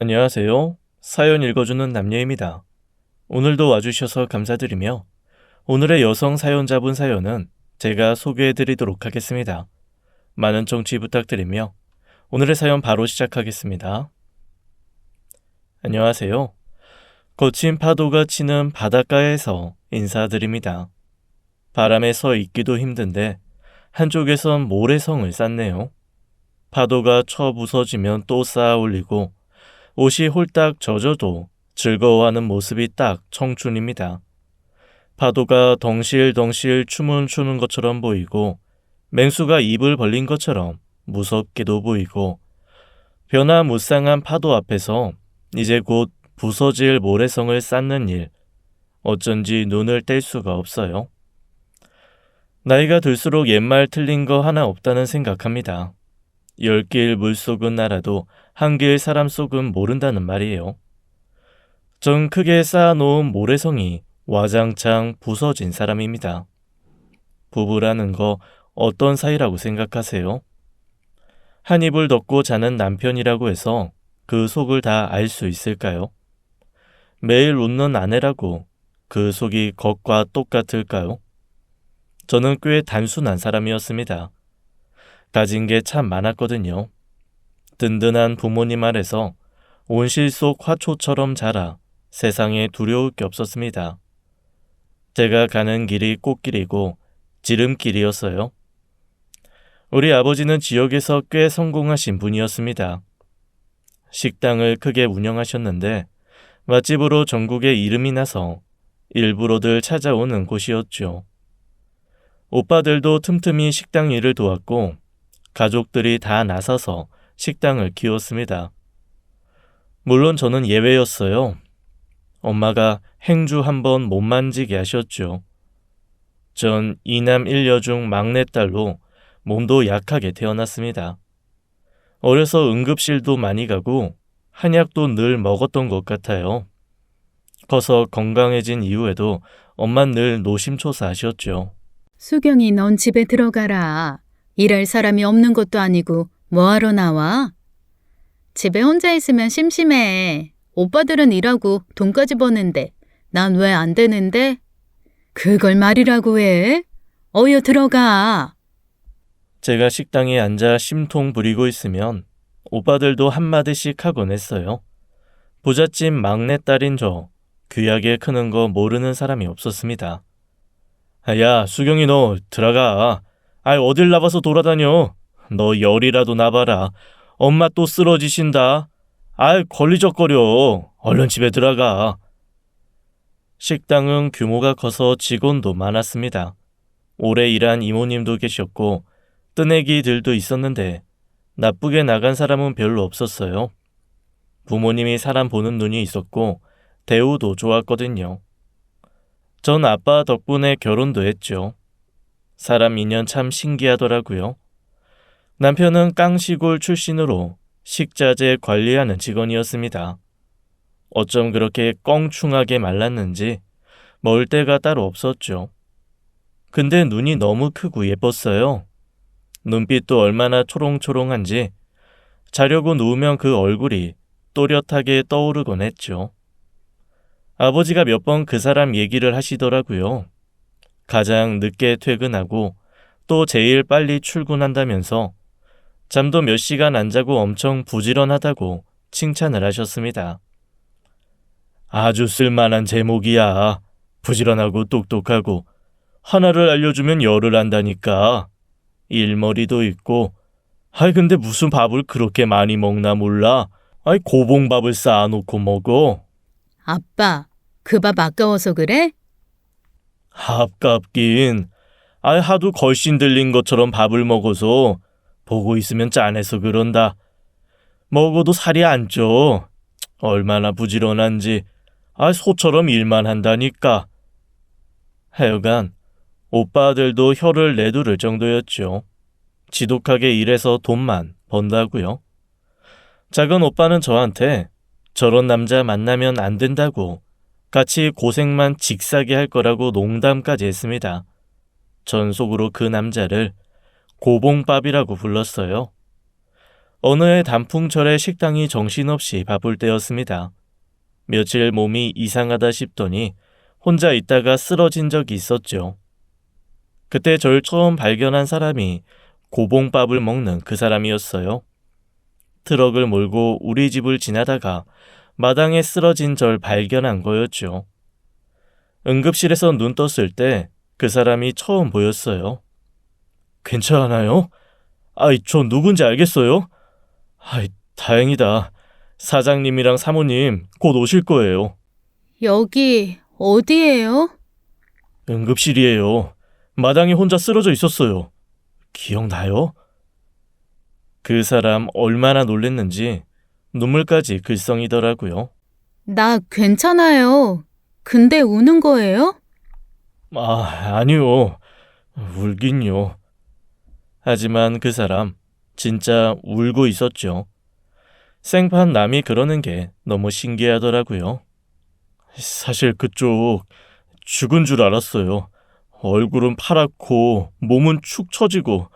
안녕하세요. 사연 읽어주는 남녀입니다. 오늘도 와주셔서 감사드리며 오늘의 여성 사연자분 사연은 제가 소개해드리도록 하겠습니다. 많은 청취 부탁드리며 오늘의 사연 바로 시작하겠습니다. 안녕하세요. 거친 파도가 치는 바닷가에서 인사드립니다. 바람에 서 있기도 힘든데 한쪽에선 모래성을 쌓네요. 파도가 쳐 부서지면 또 쌓아 올리고 옷이 홀딱 젖어도 즐거워하는 모습이 딱 청춘입니다. 파도가 덩실덩실 춤을 추는 것처럼 보이고 맹수가 입을 벌린 것처럼 무섭게도 보이고 변화무쌍한 파도 앞에서 이제 곧 부서질 모래성을 쌓는 일, 어쩐지 눈을 뗄 수가 없어요. 나이가 들수록 옛말 틀린 거 하나 없다는 생각합니다. 10길 물속은 알아도 한 길 사람 속은 모른다는 말이에요. 전 크게 쌓아놓은 모래성이 와장창 부서진 사람입니다. 부부라는 거 어떤 사이라고 생각하세요? 한 이불 덮고 자는 남편이라고 해서 그 속을 다 알 수 있을까요? 매일 웃는 아내라고 그 속이 겉과 똑같을까요? 저는 꽤 단순한 사람이었습니다. 가진 게 참 많았거든요. 든든한 부모님 아래서 온실 속 화초처럼 자라 세상에 두려울 게 없었습니다. 제가 가는 길이 꽃길이고 지름길이었어요. 우리 아버지는 지역에서 꽤 성공하신 분이었습니다. 식당을 크게 운영하셨는데 맛집으로 전국에 이름이 나서 일부러들 찾아오는 곳이었죠. 오빠들도 틈틈이 식당 일을 도왔고 가족들이 다 나서서 식당을 키웠습니다. 물론 저는 예외였어요. 엄마가 행주 한번 못 만지게 하셨죠. 전 이남 일녀 중 막내딸로 몸도 약하게 태어났습니다. 어려서 응급실도 많이 가고 한약도 늘 먹었던 것 같아요. 커서 건강해진 이후에도 엄만 늘 노심초사하셨죠. 수경이 넌 집에 들어가라. 일할 사람이 없는 것도 아니고 뭐하러 나와? 집에 혼자 있으면 심심해. 오빠들은 일하고 돈까지 버는데 난 왜 안 되는데? 그걸 말이라고 해? 어여 들어가. 제가 식당에 앉아 심통 부리고 있으면 오빠들도 한마디씩 하곤 했어요. 부잣집 막내딸인 저 귀하게 크는 거 모르는 사람이 없었습니다. 야, 수경이 너 들어가. 어딜 나가서 돌아다녀. 너 열이라도 나봐라. 엄마 또 쓰러지신다. 걸리적거려. 얼른 집에 들어가. 식당은 규모가 커서 직원도 많았습니다. 오래 일한 이모님도 계셨고 뜨내기들도 있었는데 나쁘게 나간 사람은 별로 없었어요. 부모님이 사람 보는 눈이 있었고 대우도 좋았거든요. 전 아빠 덕분에 결혼도 했죠. 사람 인연 참 신기하더라고요. 남편은 깡시골 출신으로 식자재 관리하는 직원이었습니다. 어쩜 그렇게 껑충하게 말랐는지 먹을 데가 따로 없었죠. 근데 눈이 너무 크고 예뻤어요. 눈빛도 얼마나 초롱초롱한지 자려고 누우면 그 얼굴이 또렷하게 떠오르곤 했죠. 아버지가 몇 번 그 사람 얘기를 하시더라고요. 가장 늦게 퇴근하고 또 제일 빨리 출근한다면서 잠도 몇 시간 안 자고 엄청 부지런하다고 칭찬을 하셨습니다. 아주 쓸만한 제목이야. 부지런하고 똑똑하고 하나를 알려주면 열을 안다니까. 일머리도 있고. 근데 무슨 밥을 그렇게 많이 먹나 몰라. 고봉밥을 쌓아놓고 먹어. 아빠, 그 밥 아까워서 그래? 아깝긴. 하도 걸신 들린 것처럼 밥을 먹어서 보고 있으면 짠해서 그런다. 먹어도 살이 안 쪄. 얼마나 부지런한지. 소처럼 일만 한다니까. 하여간 오빠들도 혀를 내두를 정도였죠. 지독하게 일해서 돈만 번다고요. 작은 오빠는 저한테 저런 남자 만나면 안 된다고 같이 고생만 직사게 할 거라고 농담까지 했습니다. 전 속으로 그 남자를 고봉밥이라고 불렀어요. 어느 해 단풍철에 식당이 정신없이 바쁠 때였습니다. 며칠 몸이 이상하다 싶더니 혼자 있다가 쓰러진 적이 있었죠. 그때 절 처음 발견한 사람이 고봉밥을 먹는 그 사람이었어요. 트럭을 몰고 우리 집을 지나다가 마당에 쓰러진 절 발견한 거였죠. 응급실에서 눈 떴을 때 그 사람이 처음 보였어요. 괜찮아요? 저 누군지 알겠어요? 다행이다. 사장님이랑 사모님 곧 오실 거예요. 여기 어디예요? 응급실이에요. 마당에 혼자 쓰러져 있었어요. 기억나요? 그 사람 얼마나 놀랬는지 눈물까지 글썽이더라고요. 나 괜찮아요. 근데 우는 거예요? 아니요. 울긴요. 하지만 그 사람 진짜 울고 있었죠. 생판 남이 그러는 게 너무 신기하더라고요. 사실 그쪽 죽은 줄 알았어요. 얼굴은 파랗고 몸은 축 처지고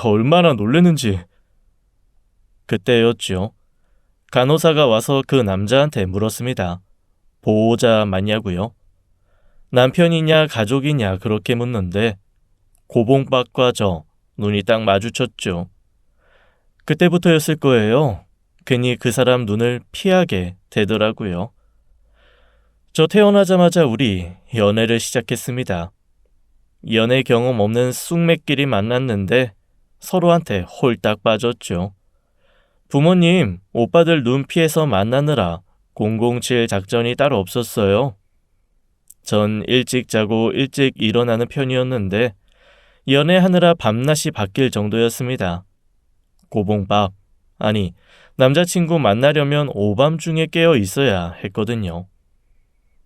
얼마나 놀랬는지. 그때였죠. 간호사가 와서 그 남자한테 물었습니다. 보호자 맞냐고요? 남편이냐 가족이냐 그렇게 묻는데 고봉밥과 저 눈이 딱 마주쳤죠. 그때부터였을 거예요. 괜히 그 사람 눈을 피하게 되더라고요. 저 태어나자마자 우리 연애를 시작했습니다. 연애 경험 없는 쑥맥끼리 만났는데 서로한테 홀딱 빠졌죠. 부모님, 오빠들 눈 피해서 만나느라 007 작전이 따로 없었어요. 전 일찍 자고 일찍 일어나는 편이었는데 연애하느라 밤낮이 바뀔 정도였습니다. 고봉밥, 아니 남자친구 만나려면 오밤중에 깨어 있어야 했거든요.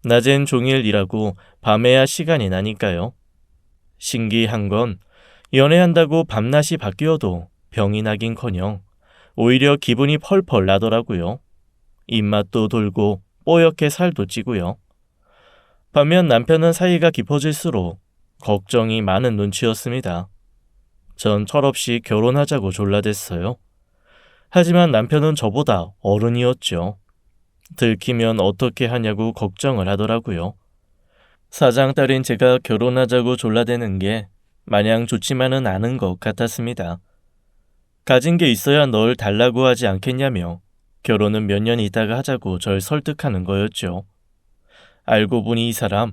낮엔 종일 일하고 밤에야 시간이 나니까요. 신기한 건 연애한다고 밤낮이 바뀌어도 병이 나긴커녕 오히려 기분이 펄펄 나더라고요. 입맛도 돌고 뽀얗게 살도 찌고요. 반면 남편은 사이가 깊어질수록 걱정이 많은 눈치였습니다. 전 철없이 결혼하자고 졸라댔어요. 하지만 남편은 저보다 어른이었죠. 들키면 어떻게 하냐고 걱정을 하더라고요. 사장 딸인 제가 결혼하자고 졸라대는 게 마냥 좋지만은 않은 것 같았습니다. 가진 게 있어야 널 달라고 하지 않겠냐며 결혼은 몇 년 있다가 하자고 절 설득하는 거였죠. 알고 보니 이 사람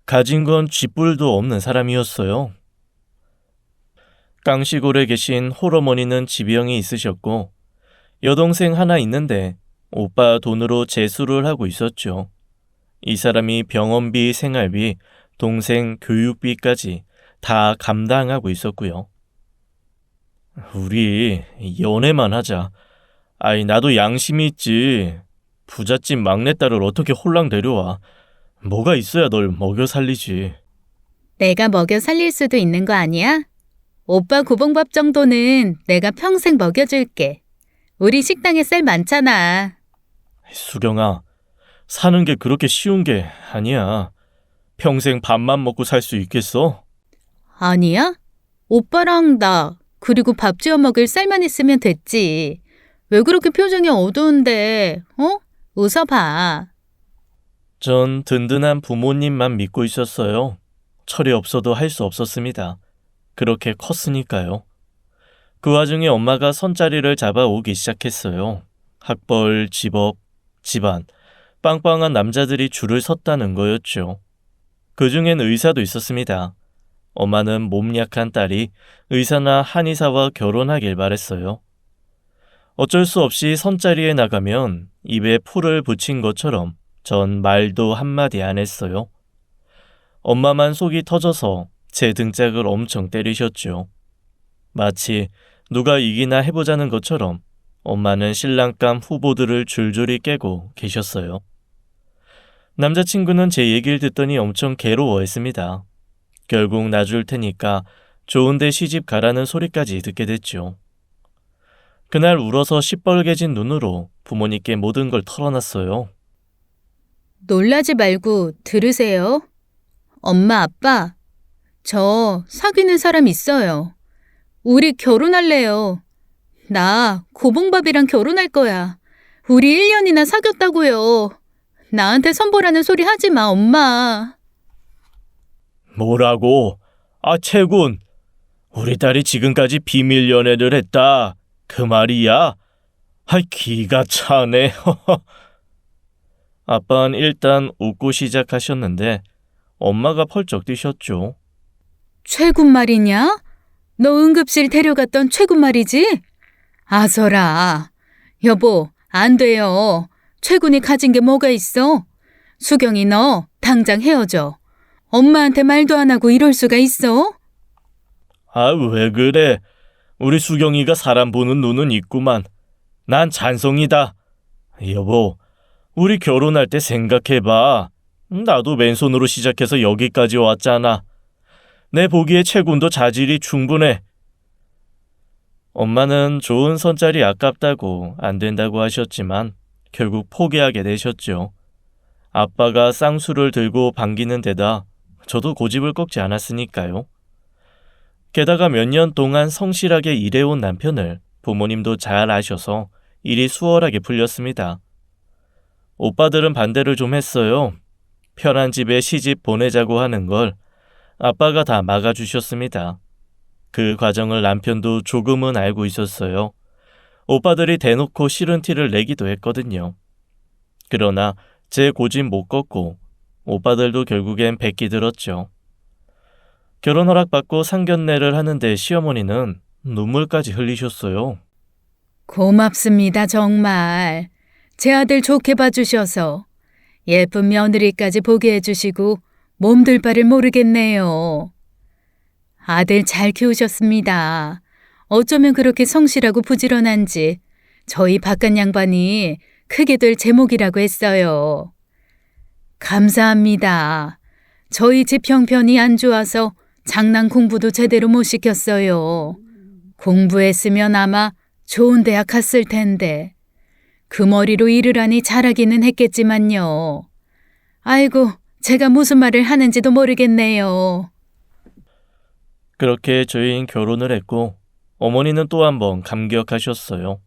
가진 건 쥐뿔도 없는 사람이었어요. 깡시골에 계신 홀어머니는 지병이 있으셨고 여동생 하나 있는데 오빠 돈으로 재수를 하고 있었죠. 이 사람이 병원비, 생활비, 동생 교육비까지 다 감당하고 있었고요. 우리 연애만 하자. 나도 양심이 있지. 부잣집 막내딸을 어떻게 홀랑 데려와. 뭐가 있어야 널 먹여 살리지. 내가 먹여 살릴 수도 있는 거 아니야? 오빠 고봉밥 정도는 내가 평생 먹여줄게. 우리 식당에 쌀 많잖아. 수경아, 사는 게 그렇게 쉬운 게 아니야. 평생 밥만 먹고 살 수 있겠어? 아니야? 오빠랑 나 그리고 밥 지어 먹을 쌀만 있으면 됐지. 왜 그렇게 표정이 어두운데? 웃어봐. 전 든든한 부모님만 믿고 있었어요. 철이 없어도 할 수 없었습니다. 그렇게 컸으니까요. 그 와중에 엄마가 선자리를 잡아오기 시작했어요. 학벌, 집업, 집안, 빵빵한 남자들이 줄을 섰다는 거였죠. 그중엔 의사도 있었습니다. 엄마는 몸 약한 딸이 의사나 한의사와 결혼하길 바랬어요. 어쩔 수 없이 선자리에 나가면 입에 풀을 붙인 것처럼 전 말도 한마디 안 했어요. 엄마만 속이 터져서 제 등짝을 엄청 때리셨죠. 마치 누가 이기나 해보자는 것처럼 엄마는 신랑감 후보들을 줄줄이 깨고 계셨어요. 남자친구는 제 얘기를 듣더니 엄청 괴로워했습니다. 결국 놔줄 테니까 좋은데 시집 가라는 소리까지 듣게 됐죠. 그날 울어서 시뻘개진 눈으로 부모님께 모든 걸 털어놨어요. 놀라지 말고 들으세요. 엄마, 아빠, 저 사귀는 사람 있어요. 우리 결혼할래요. 나 고봉밥이랑 결혼할 거야. 우리 1년이나 사귀었다고요. 나한테 선보라는 소리 하지 마, 엄마. 뭐라고? 아, 채군. 우리 딸이 지금까지 비밀 연애를 했다. 그 말이야? 아이, 기가 차네. 아빠는 일단 웃고 시작하셨는데 엄마가 펄쩍 뛰셨죠. 최군 말이냐? 너 응급실 데려갔던 최군 말이지? 아서라. 여보, 안 돼요. 최군이 가진 게 뭐가 있어? 수경이 너 당장 헤어져. 엄마한테 말도 안 하고 이럴 수가 있어? 아, 왜 그래? 우리 수경이가 사람 보는 눈은 있구만. 난 찬성이다. 여보, 우리 결혼할 때 생각해봐. 나도 맨손으로 시작해서 여기까지 왔잖아. 내 보기에 채군도 자질이 충분해. 엄마는 좋은 선짤이 아깝다고 안 된다고 하셨지만 결국 포기하게 되셨죠. 아빠가 쌍수를 들고 반기는 데다 저도 고집을 꺾지 않았으니까요. 게다가 몇 년 동안 성실하게 일해온 남편을 부모님도 잘 아셔서 일이 수월하게 풀렸습니다. 오빠들은 반대를 좀 했어요. 편한 집에 시집 보내자고 하는 걸 아빠가 다 막아주셨습니다. 그 과정을 남편도 조금은 알고 있었어요. 오빠들이 대놓고 싫은 티를 내기도 했거든요. 그러나 제 고집 못 꺾고 오빠들도 결국엔 백기 들었죠. 결혼 허락받고 상견례를 하는데 시어머니는 눈물까지 흘리셨어요. 고맙습니다, 정말. 제 아들 좋게 봐주셔서 예쁜 며느리까지 보게 해주시고 몸둘 바를 모르겠네요. 아들 잘 키우셨습니다. 어쩌면 그렇게 성실하고 부지런한지 저희 바깥 양반이 크게 될 제목이라고 했어요. 감사합니다. 저희 집 형편이 안 좋아서 장난 공부도 제대로 못 시켰어요. 공부했으면 아마 좋은 대학 갔을 텐데 그 머리로 일을 하니 잘하기는 했겠지만요. 아이고, 제가 무슨 말을 하는지도 모르겠네요. 그렇게 저희는 결혼을 했고 어머니는 또 한 번 감격하셨어요.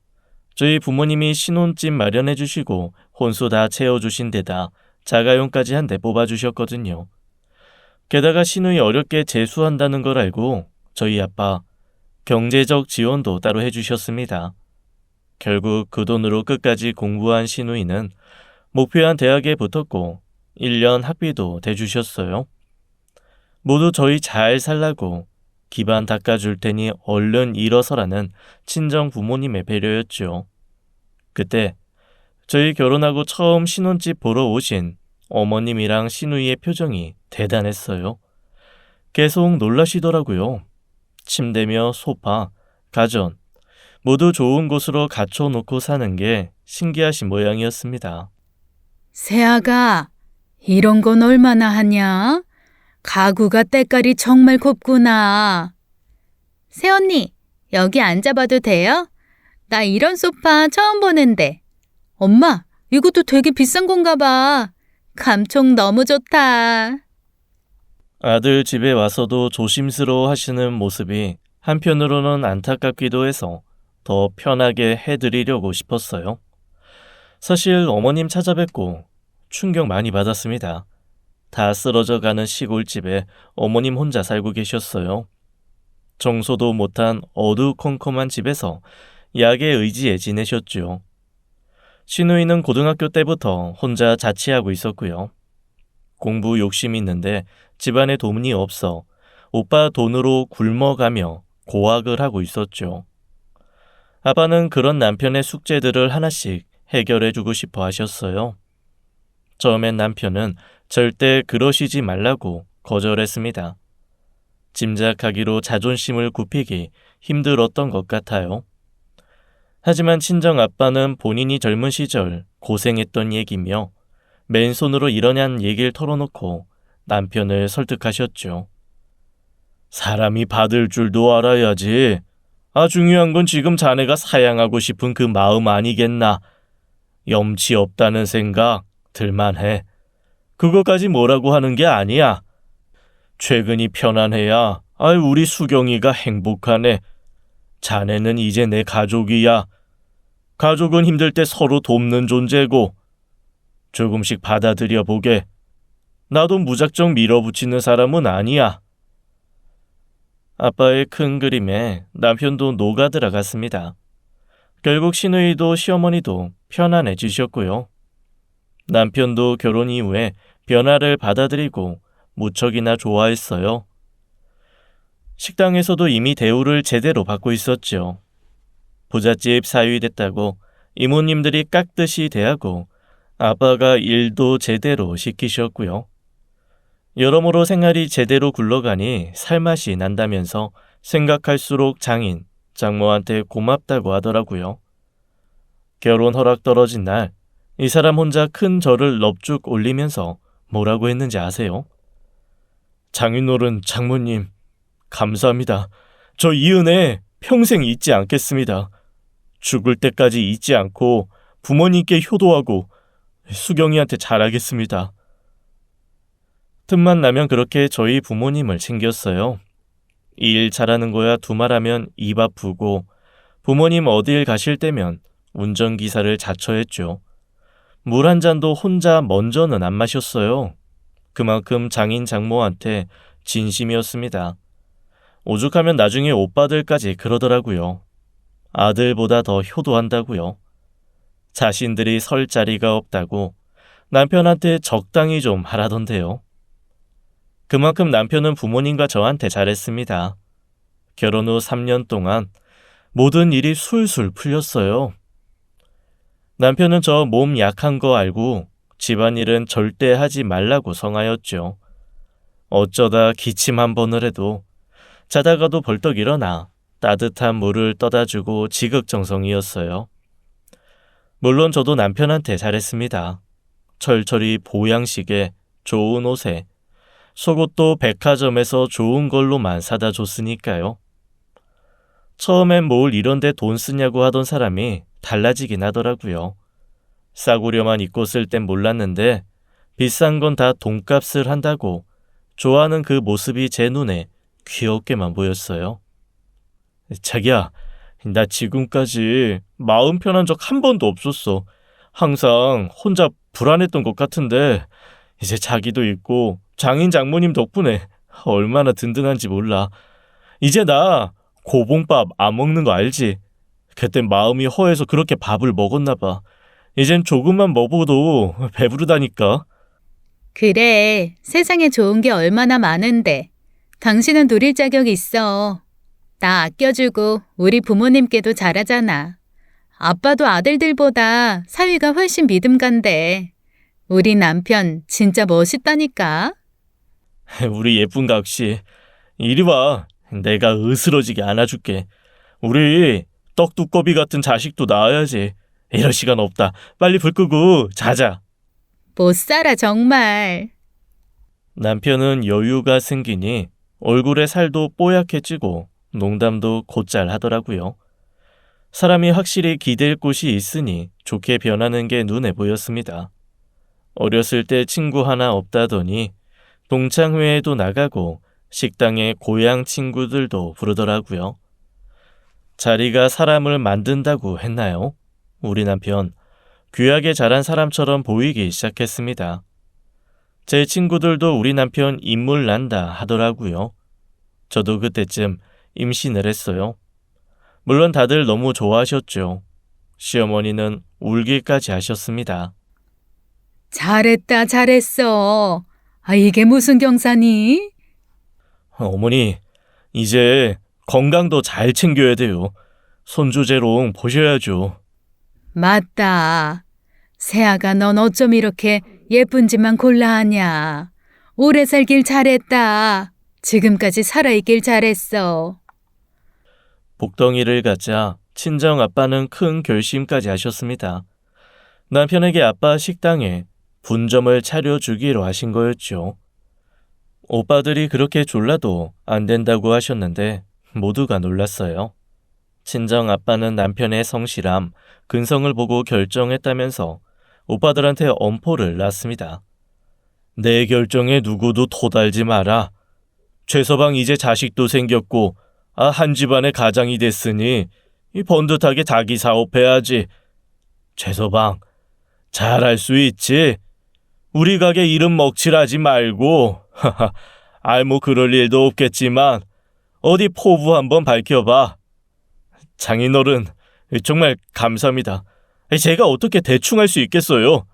저희 부모님이 신혼집 마련해 주시고 혼수 다 채워주신 데다 자가용까지 한 대 뽑아주셨거든요. 게다가 시누이 어렵게 재수한다는 걸 알고 저희 아빠 경제적 지원도 따로 해주셨습니다. 결국 그 돈으로 끝까지 공부한 시누이는 목표한 대학에 붙었고 1년 학비도 대주셨어요. 모두 저희 잘 살라고 기반 닦아줄 테니 얼른 일어서라는 친정 부모님의 배려였죠. 그때 저희 결혼하고 처음 신혼집 보러 오신 어머님이랑 시누이의 표정이 대단했어요. 계속 놀라시더라고요. 침대며 소파, 가전 모두 좋은 곳으로 갖춰놓고 사는 게 신기하신 모양이었습니다. 새아가, 이런 건 얼마나 하냐? 가구가 때깔이 정말 곱구나. 새언니, 여기 앉아봐도 돼요? 나 이런 소파 처음 보는데. 엄마, 이것도 되게 비싼 건가 봐. 감촉 너무 좋다. 아들 집에 와서도 조심스러워 하시는 모습이 한편으로는 안타깝기도 해서 더 편하게 해드리려고 싶었어요. 사실 어머님 찾아뵙고 충격 많이 받았습니다. 다 쓰러져 가는 시골집에 어머님 혼자 살고 계셨어요. 청소도 못한 어두컴컴한 집에서 약에 의지해 지내셨죠. 시누이는 고등학교 때부터 혼자 자취하고 있었고요. 공부 욕심이 있는데 집안에 돈이 없어 오빠 돈으로 굶어가며 고학을 하고 있었죠. 아빠는 그런 남편의 숙제들을 하나씩 해결해주고 싶어 하셨어요. 처음엔 남편은 절대 그러시지 말라고 거절했습니다. 짐작하기로 자존심을 굽히기 힘들었던 것 같아요. 하지만 친정 아빠는 본인이 젊은 시절 고생했던 얘기며 맨손으로 이러냐는 얘기를 털어놓고 남편을 설득하셨죠. 사람이 받을 줄도 알아야지. 중요한 건 지금 자네가 사양하고 싶은 그 마음 아니겠나. 염치 없다는 생각 들만해. 그거까지 뭐라고 하는 게 아니야. 최근이 편안해야 우리 수경이가 행복하네. 자네는 이제 내 가족이야. 가족은 힘들 때 서로 돕는 존재고 조금씩 받아들여 보게. 나도 무작정 밀어붙이는 사람은 아니야. 아빠의 큰 그림에 남편도 녹아들어갔습니다. 결국 시누이도 시어머니도 편안해지셨고요. 남편도 결혼 이후에 변화를 받아들이고 무척이나 좋아했어요. 식당에서도 이미 대우를 제대로 받고 있었죠. 부잣집 사위 됐다고 이모님들이 깍듯이 대하고 아빠가 일도 제대로 시키셨고요. 여러모로 생활이 제대로 굴러가니 살맛이 난다면서 생각할수록 장인, 장모한테 고맙다고 하더라고요. 결혼 허락 떨어진 날, 이 사람 혼자 큰 절을 넙죽 올리면서 뭐라고 했는지 아세요? 장인어른, 장모님, 감사합니다. 저 이 은혜 평생 잊지 않겠습니다. 죽을 때까지 잊지 않고 부모님께 효도하고 수경이한테 잘하겠습니다. 틈만 나면 그렇게 저희 부모님을 챙겼어요. 이 일 잘하는 거야 두말하면 입 아프고 부모님 어딜 가실 때면 운전기사를 자처했죠. 물 한 잔도 혼자 먼저는 안 마셨어요. 그만큼 장인 장모한테 진심이었습니다. 오죽하면 나중에 오빠들까지 그러더라고요. 아들보다 더 효도한다고요. 자신들이 설 자리가 없다고 남편한테 적당히 좀 하라던데요. 그만큼 남편은 부모님과 저한테 잘했습니다. 결혼 후 3년 동안 모든 일이 술술 풀렸어요. 남편은 저 몸 약한 거 알고 집안일은 절대 하지 말라고 성하였죠. 어쩌다 기침 한 번을 해도 자다가도 벌떡 일어나 따뜻한 물을 떠다 주고 지극정성이었어요. 물론 저도 남편한테 잘했습니다. 철철이 보양식에 좋은 옷에 속옷도 백화점에서 좋은 걸로만 사다 줬으니까요. 처음엔 뭘 이런데 돈 쓰냐고 하던 사람이 달라지긴 하더라고요. 싸구려만 입고 쓸 땐 몰랐는데 비싼 건 다 돈값을 한다고 좋아하는 그 모습이 제 눈에 귀엽게만 보였어요. 자기야, 나 지금까지 마음 편한 적 한 번도 없었어. 항상 혼자 불안했던 것 같은데 이제 자기도 있고 장인 장모님 덕분에 얼마나 든든한지 몰라. 이제 나 고봉밥 안 먹는 거 알지? 그땐 마음이 허해서 그렇게 밥을 먹었나 봐. 이젠 조금만 먹어도 배부르다니까. 그래, 세상에 좋은 게 얼마나 많은데. 당신은 누릴 자격 있어. 나 아껴주고 우리 부모님께도 잘하잖아. 아빠도 아들들보다 사위가 훨씬 믿음 간대. 우리 남편 진짜 멋있다니까. 우리 예쁜 각시, 이리 와. 내가 으스러지게 안아줄게. 우리 떡두꺼비 같은 자식도 낳아야지. 이럴 시간 없다. 빨리 불 끄고 자자. 못 살아 정말. 남편은 여유가 생기니 얼굴에 살도 뽀얗게 찌고 농담도 곧잘 하더라고요. 사람이 확실히 기댈 곳이 있으니 좋게 변하는 게 눈에 보였습니다. 어렸을 때 친구 하나 없다더니 동창회에도 나가고 식당에 고향 친구들도 부르더라고요. 자리가 사람을 만든다고 했나요? 우리 남편 귀하게 자란 사람처럼 보이기 시작했습니다. 제 친구들도 우리 남편 인물 난다 하더라고요. 저도 그때쯤 임신을 했어요. 물론 다들 너무 좋아하셨죠. 시어머니는 울기까지 하셨습니다. 잘했다, 잘했어. 아, 이게 무슨 경사니? 어머니, 이제 건강도 잘 챙겨야 돼요. 손주재롱 보셔야죠. 맞다. 세아가 넌 어쩜 이렇게 예쁜 집만 골라 하냐. 오래 살길 잘했다. 지금까지 살아있길 잘했어. 복덩이를 갖자 친정 아빠는 큰 결심까지 하셨습니다. 남편에게 아빠 식당에 분점을 차려주기로 하신 거였죠. 오빠들이 그렇게 졸라도 안 된다고 하셨는데 모두가 놀랐어요. 친정 아빠는 남편의 성실함, 근성을 보고 결정했다면서 오빠들한테 엄포를 놨습니다. 내 결정에 누구도 토달지 마라. 최서방 이제 자식도 생겼고 한 집안의 가장이 됐으니 이 번듯하게 자기 사업해야지. 최서방, 잘할 수 있지? 우리 가게 이름 먹칠하지 말고 뭐 그럴 일도 없겠지만 어디 포부 한번 밝혀봐. 장인어른, 정말 감사합니다. 제가 어떻게 대충 할 수 있겠어요?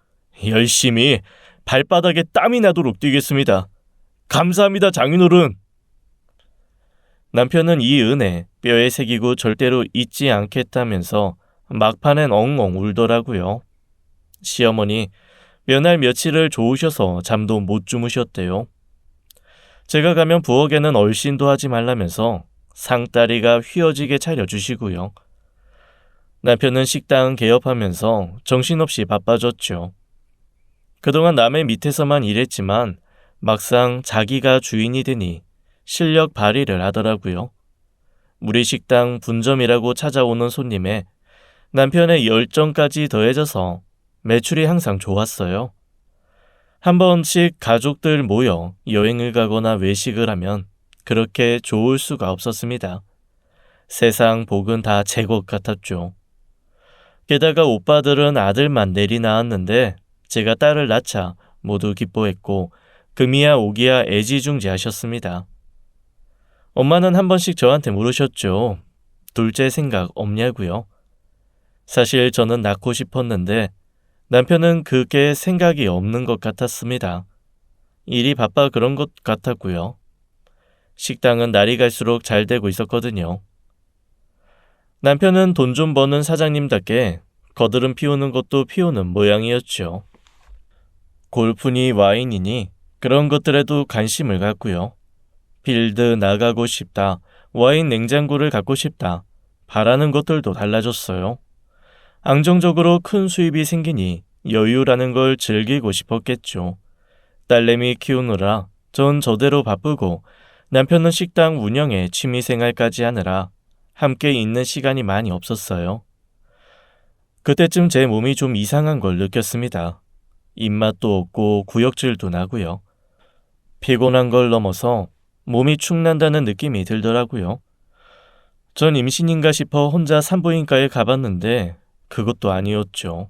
열심히 발바닥에 땀이 나도록 뛰겠습니다. 감사합니다, 장인어른. 남편은 이 은혜 뼈에 새기고 절대로 잊지 않겠다면서 막판엔 엉엉 울더라고요. 시어머니 몇 날 며칠을 좋으셔서 잠도 못 주무셨대요. 제가 가면 부엌에는 얼씬도 하지 말라면서 상다리가 휘어지게 차려주시고요. 남편은 식당 개업하면서 정신없이 바빠졌죠. 그동안 남의 밑에서만 일했지만 막상 자기가 주인이 되니 실력 발휘를 하더라고요. 우리 식당 분점이라고 찾아오는 손님에 남편의 열정까지 더해져서 매출이 항상 좋았어요. 한 번씩 가족들 모여 여행을 가거나 외식을 하면 그렇게 좋을 수가 없었습니다. 세상 복은 다 제 것 같았죠. 게다가 오빠들은 아들만 내리 낳았는데 제가 딸을 낳자 모두 기뻐했고 금이야 오기야 애지중지하셨습니다. 엄마는 한 번씩 저한테 물으셨죠. 둘째 생각 없냐고요. 사실 저는 낳고 싶었는데 남편은 그게 생각이 없는 것 같았습니다. 일이 바빠 그런 것 같았고요. 식당은 날이 갈수록 잘 되고 있었거든요. 남편은 돈 좀 버는 사장님답게 거드름 피우는 것도 피우는 모양이었죠. 골프니 와인이니 그런 것들에도 관심을 갖고요. 필드 나가고 싶다, 와인 냉장고를 갖고 싶다, 바라는 것들도 달라졌어요. 안정적으로 큰 수입이 생기니 여유라는 걸 즐기고 싶었겠죠. 딸내미 키우느라 전 저대로 바쁘고 남편은 식당 운영에 취미생활까지 하느라 함께 있는 시간이 많이 없었어요. 그때쯤 제 몸이 좀 이상한 걸 느꼈습니다. 입맛도 없고 구역질도 나고요. 피곤한 걸 넘어서 몸이 축난다는 느낌이 들더라고요. 전 임신인가 싶어 혼자 산부인과에 가봤는데 그것도 아니었죠.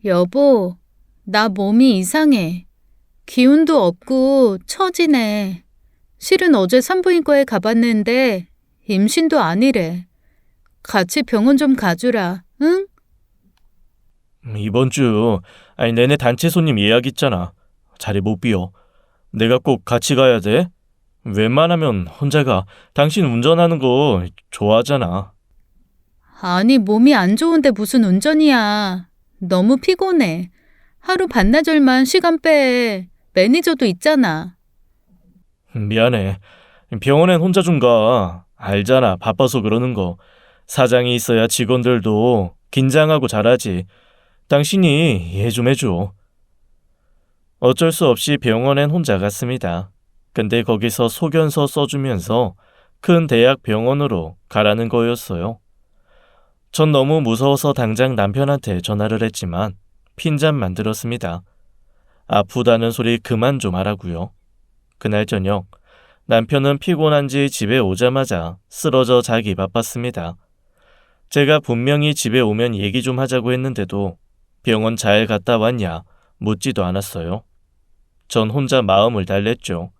여보, 나 몸이 이상해. 기운도 없고 처지네. 실은 어제 산부인과에 가봤는데 임신도 아니래. 같이 병원 좀 가주라, 응? 이번 주 내내 단체 손님 예약 있잖아. 자리 못 비워. 내가 꼭 같이 가야 돼. 웬만하면 혼자 가. 당신 운전하는 거 좋아하잖아. 아니, 몸이 안 좋은데 무슨 운전이야. 너무 피곤해. 하루 반나절만 시간 빼. 매니저도 있잖아. 미안해. 병원엔 혼자 좀 가. 알잖아. 바빠서 그러는 거. 사장이 있어야 직원들도 긴장하고 잘하지. 당신이 이해 좀 해줘. 어쩔 수 없이 병원엔 혼자 갔습니다. 근데 거기서 소견서 써주면서 큰 대학 병원으로 가라는 거였어요. 전 너무 무서워서 당장 남편한테 전화를 했지만 핀잔만 들었습니다. 아프다는 소리 그만 좀 하라고요. 그날 저녁 남편은 피곤한지 집에 오자마자 쓰러져 자기 바빴습니다. 제가 분명히 집에 오면 얘기 좀 하자고 했는데도 병원 잘 갔다 왔냐 묻지도 않았어요. 전 혼자 마음을 달랬죠.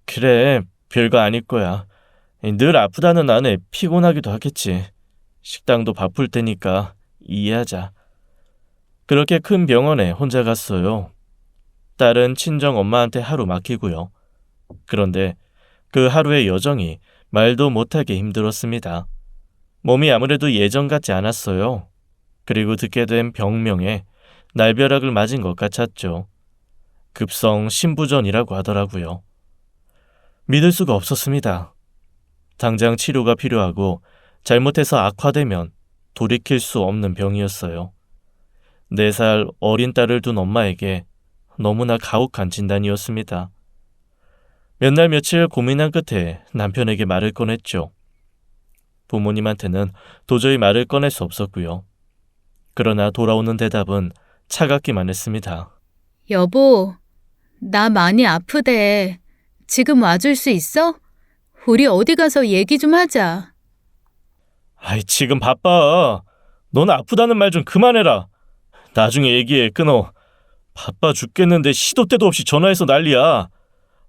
그래, 별거 아닐 거야. 늘 아프다는 안에 피곤하기도 하겠지. 식당도 바쁠 테니까 이해하자. 그렇게 큰 병원에 혼자 갔어요. 딸은 친정 엄마한테 하루 맡기고요. 그런데 그 하루의 여정이 말도 못하게 힘들었습니다. 몸이 아무래도 예전 같지 않았어요. 그리고 듣게 된 병명에 날벼락을 맞은 것 같았죠. 급성 심부전이라고 하더라고요. 믿을 수가 없었습니다. 당장 치료가 필요하고 잘못해서 악화되면 돌이킬 수 없는 병이었어요. 4살 어린 딸을 둔 엄마에게 너무나 가혹한 진단이었습니다. 몇 날 며칠 고민한 끝에 남편에게 말을 꺼냈죠. 부모님한테는 도저히 말을 꺼낼 수 없었고요. 그러나 돌아오는 대답은 차갑기만 했습니다. 여보, 나 많이 아프대. 지금 와줄 수 있어? 우리 어디 가서 얘기 좀 하자. 아이, 지금 바빠. 넌 아프다는 말 좀 그만해라. 나중에 얘기해, 끊어. 바빠 죽겠는데 시도 때도 없이 전화해서 난리야.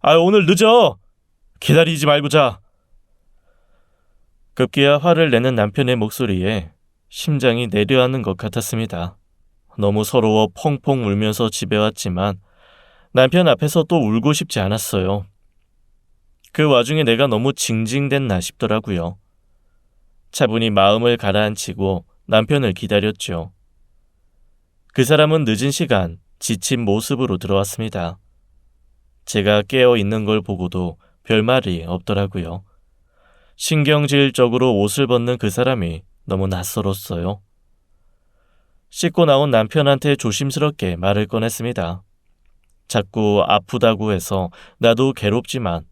아, 오늘 늦어. 기다리지 말고 자. 급기야 화를 내는 남편의 목소리에 심장이 내려앉는 것 같았습니다. 너무 서러워 펑펑 울면서 집에 왔지만 남편 앞에서 또 울고 싶지 않았어요. 그 와중에 내가 너무 징징댔나 싶더라고요. 차분히 마음을 가라앉히고 남편을 기다렸죠. 그 사람은 늦은 시간 지친 모습으로 들어왔습니다. 제가 깨어 있는 걸 보고도 별말이 없더라고요. 신경질적으로 옷을 벗는 그 사람이 너무 낯설었어요. 씻고 나온 남편한테 조심스럽게 말을 꺼냈습니다. 자꾸 아프다고 해서 나도 괴롭지만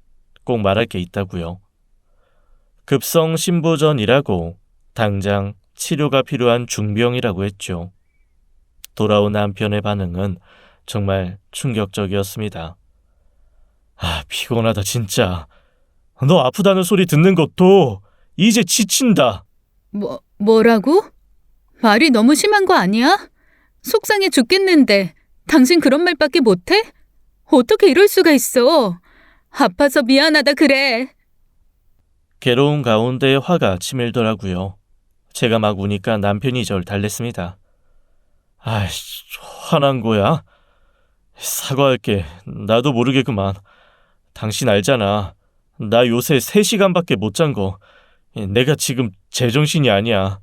꼭 말할 게 있다고요. 급성 신부전이라고 당장 치료가 필요한 중병이라고 했죠. 돌아온 남편의 반응은 정말 충격적이었습니다. 아, 피곤하다 진짜. 너 아프다는 소리 듣는 것도 이제 지친다. 뭐라고? 말이 너무 심한 거 아니야? 속상해 죽겠는데 당신 그런 말밖에 못해? 어떻게 이럴 수가 있어? 아파서 미안하다 그래. 괴로운 가운데 화가 치밀더라고요. 제가 막 우니까 남편이 절 달랬습니다. 아이씨, 화난 거야? 사과할게. 나도 모르게 그만. 당신 알잖아. 나 요새 3시간밖에 못 잔 거. 내가 지금 제정신이 아니야.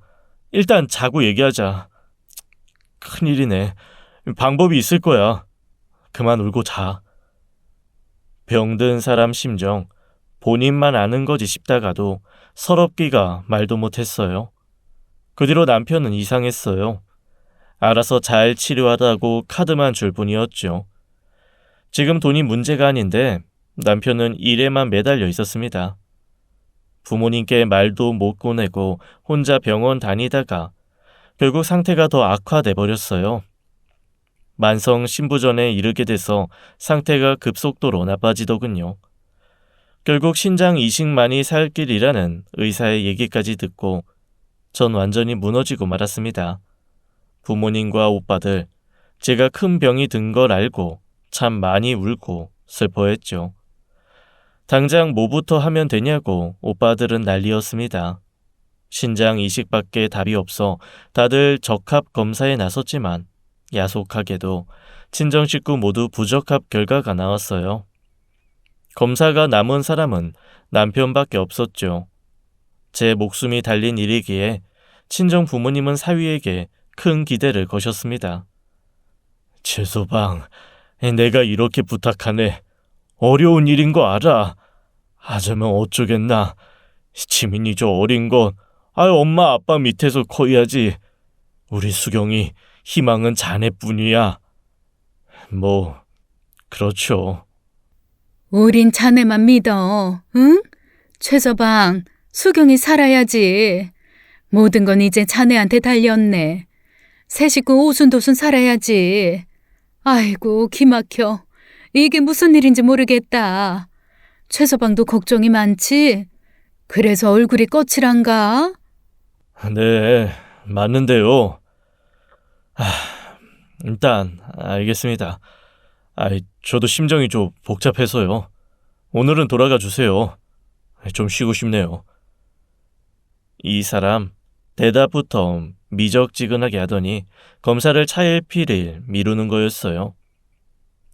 일단 자고 얘기하자. 큰일이네. 방법이 있을 거야. 그만 울고 자. 병든 사람 심정, 본인만 아는 거지 싶다가도 서럽기가 말도 못했어요. 그 뒤로 남편은 이상했어요. 알아서 잘 치료하라고 카드만 줄 뿐이었죠. 지금 돈이 문제가 아닌데 남편은 일에만 매달려 있었습니다. 부모님께 말도 못 꺼내고 혼자 병원 다니다가 결국 상태가 더 악화돼 버렸어요. 만성 신부전에 이르게 돼서 상태가 급속도로 나빠지더군요. 결국 신장 이식만이 살 길이라는 의사의 얘기까지 듣고 전 완전히 무너지고 말았습니다. 부모님과 오빠들, 제가 큰 병이 든 걸 알고 참 많이 울고 슬퍼했죠. 당장 뭐부터 하면 되냐고 오빠들은 난리였습니다. 신장 이식밖에 답이 없어 다들 적합 검사에 나섰지만 야속하게도 친정 식구 모두 부적합 결과가 나왔어요. 검사가 남은 사람은 남편밖에 없었죠. 제 목숨이 달린 일이기에 친정 부모님은 사위에게 큰 기대를 거셨습니다. 최소방, 내가 이렇게 부탁하네. 어려운 일인 거 알아. 하자면 어쩌겠나. 지민이 저 어린 것, 엄마 아빠 밑에서 커야지. 우리 수경이 희망은 자네뿐이야. 뭐, 그렇죠. 우린 자네만 믿어, 응? 최서방, 수경이 살아야지. 모든 건 이제 자네한테 달렸네. 새 식구 오순도순 살아야지. 아이고, 기막혀. 이게 무슨 일인지 모르겠다. 최서방도 걱정이 많지? 그래서 얼굴이 거칠한가? 네, 맞는데요. 일단 알겠습니다. 저도 심정이 좀 복잡해서요. 오늘은 돌아가 주세요. 좀 쉬고 싶네요. 이 사람 대답부터 미적지근하게 하더니 검사를 차일피일 미루는 거였어요.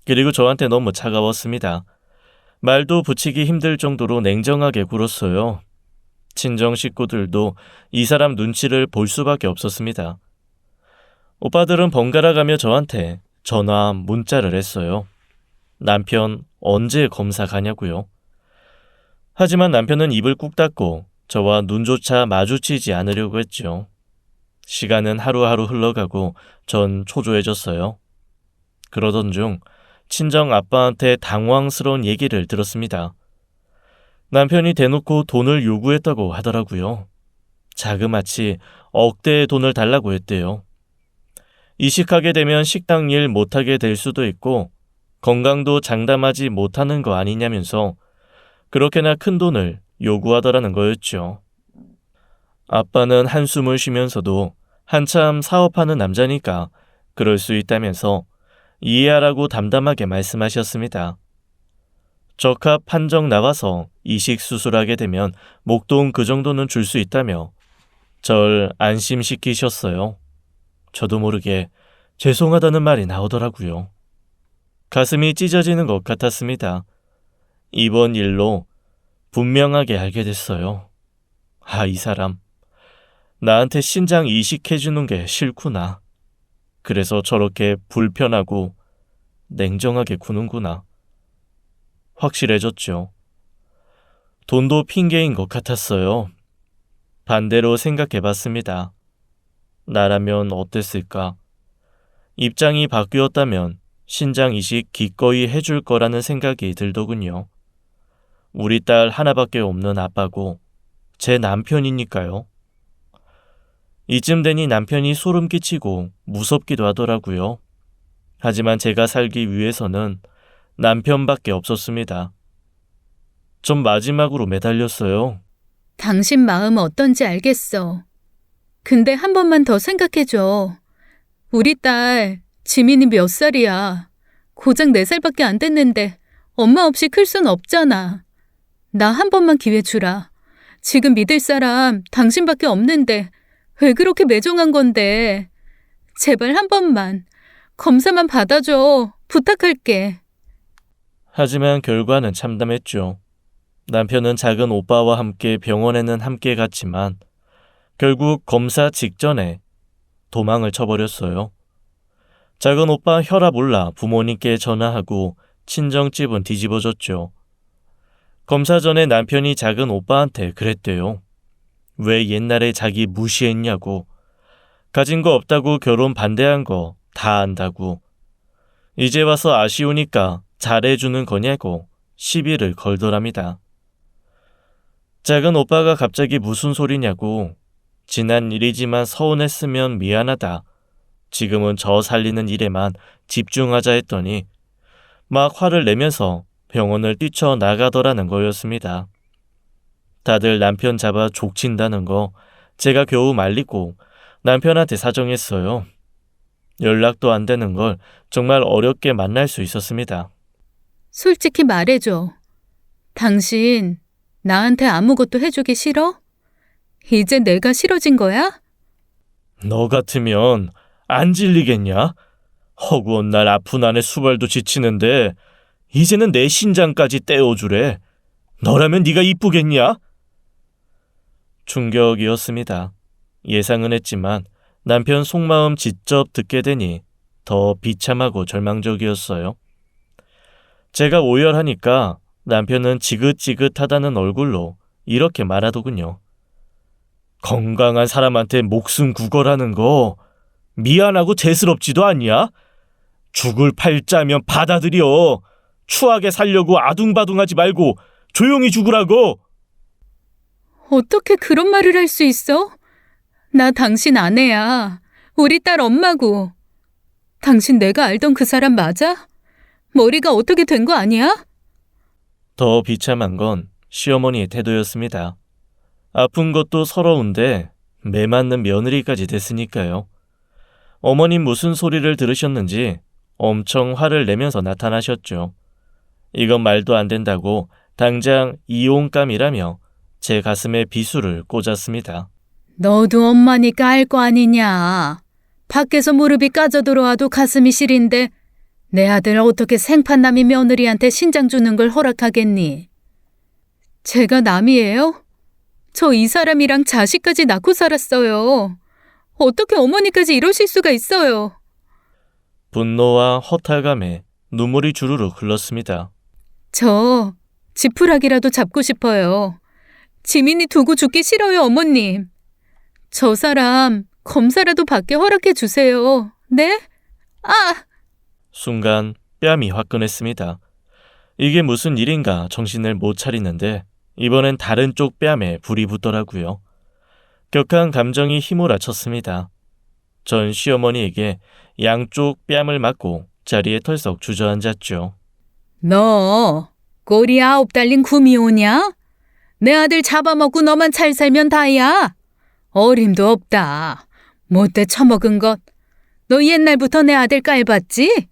그리고 저한테 너무 차가웠습니다. 말도 붙이기 힘들 정도로 냉정하게 굴었어요. 친정 식구들도 이 사람 눈치를 볼 수밖에 없었습니다. 오빠들은 번갈아가며 저한테 전화, 문자를 했어요. 남편 언제 검사 가냐고요. 하지만 남편은 입을 꾹 닫고 저와 눈조차 마주치지 않으려고 했죠. 시간은 하루하루 흘러가고 전 초조해졌어요. 그러던 중 친정 아빠한테 당황스러운 얘기를 들었습니다. 남편이 대놓고 돈을 요구했다고 하더라고요. 자그마치 억대의 돈을 달라고 했대요. 이식하게 되면 식당 일 못하게 될 수도 있고 건강도 장담하지 못하는 거 아니냐면서 그렇게나 큰 돈을 요구하더라는 거였죠. 아빠는 한숨을 쉬면서도 한참 사업하는 남자니까 그럴 수 있다면서 이해하라고 담담하게 말씀하셨습니다. 적합 판정 나와서 이식 수술하게 되면 목돈 그 정도는 줄 수 있다며 절 안심시키셨어요. 저도 모르게 죄송하다는 말이 나오더라고요. 가슴이 찢어지는 것 같았습니다. 이번 일로 분명하게 알게 됐어요. 아, 이 사람. 나한테 신장 이식해주는 게 싫구나. 그래서 저렇게 불편하고 냉정하게 구는구나. 확실해졌죠. 돈도 핑계인 것 같았어요. 반대로 생각해봤습니다. 나라면 어땠을까? 입장이 바뀌었다면 신장 이식 기꺼이 해줄 거라는 생각이 들더군요. 우리 딸 하나밖에 없는 아빠고 제 남편이니까요. 이쯤 되니 남편이 소름 끼치고 무섭기도 하더라고요. 하지만 제가 살기 위해서는 남편밖에 없었습니다. 전 마지막으로 매달렸어요. 당신 마음 어떤지 알겠어. 근데 한 번만 더 생각해줘. 우리 딸 지민이 몇 살이야. 고작 4살밖에 안 됐는데 엄마 없이 클 순 없잖아. 나 한 번만 기회 주라. 지금 믿을 사람 당신밖에 없는데 왜 그렇게 매정한 건데. 제발 한 번만. 검사만 받아줘. 부탁할게. 하지만 결과는 참담했죠. 남편은 작은 오빠와 함께 병원에는 함께 갔지만 결국 검사 직전에 도망을 쳐버렸어요. 작은 오빠 혈압 올라 부모님께 전화하고 친정집은 뒤집어졌죠. 검사 전에 남편이 작은 오빠한테 그랬대요. 왜 옛날에 자기 무시했냐고. 가진 거 없다고 결혼 반대한 거 다 안다고. 이제 와서 아쉬우니까 잘해주는 거냐고 시비를 걸더랍니다. 작은 오빠가 갑자기 무슨 소리냐고. 지난 일이지만 서운했으면 미안하다. 지금은 저 살리는 일에만 집중하자 했더니 막 화를 내면서 병원을 뛰쳐나가더라는 거였습니다. 다들 남편 잡아 족친다는 거 제가 겨우 말리고 남편한테 사정했어요. 연락도 안 되는 걸 정말 어렵게 만날 수 있었습니다. 솔직히 말해줘. 당신 나한테 아무것도 해주기 싫어? 이제 내가 싫어진 거야? 너 같으면 안 질리겠냐? 허구한 날 아픈 아내 수발도 지치는데 이제는 내 신장까지 떼어주래. 너라면 네가 이쁘겠냐? 충격이었습니다. 예상은 했지만 남편 속마음 직접 듣게 되니 더 비참하고 절망적이었어요. 제가 오열하니까 남편은 지긋지긋하다는 얼굴로 이렇게 말하더군요. 건강한 사람한테 목숨 구걸하는 거 미안하고 죄스럽지도 않냐? 죽을 팔자면 받아들여. 추하게 살려고 아둥바둥하지 말고 조용히 죽으라고. 어떻게 그런 말을 할 수 있어? 나 당신 아내야. 우리 딸 엄마고. 당신 내가 알던 그 사람 맞아? 머리가 어떻게 된 거 아니야? 더 비참한 건 시어머니의 태도였습니다. 아픈 것도 서러운데 매 맞는 며느리까지 됐으니까요. 어머님 무슨 소리를 들으셨는지 엄청 화를 내면서 나타나셨죠. 이건 말도 안 된다고 당장 이혼감이라며 제 가슴에 비수를 꽂았습니다. 너도 엄마니까 알 거 아니냐. 밖에서 무릎이 까져 들어와도 가슴이 시린데 내 아들 어떻게 생판남이 며느리한테 신장 주는 걸 허락하겠니? 제가 남이에요? 저 이 사람이랑 자식까지 낳고 살았어요. 어떻게 어머니까지 이러실 수가 있어요? 분노와 허탈감에 눈물이 주르륵 흘렀습니다. 저 지푸라기라도 잡고 싶어요. 지민이 두고 죽기 싫어요, 어머님. 저 사람 검사라도 받게 허락해 주세요. 네? 아! 순간 뺨이 화끈했습니다. 이게 무슨 일인가 정신을 못 차리는데 이번엔 다른 쪽 뺨에 불이 붙더라고요. 격한 감정이 휘몰아쳤습니다. 전 시어머니에게 양쪽 뺨을 맞고 자리에 털썩 주저앉았죠. 너 꼬리 9 달린 구미호냐? 내 아들 잡아먹고 너만 잘 살면 다야. 어림도 없다. 못돼 처먹은 것. 너 옛날부터 내 아들 깔봤지?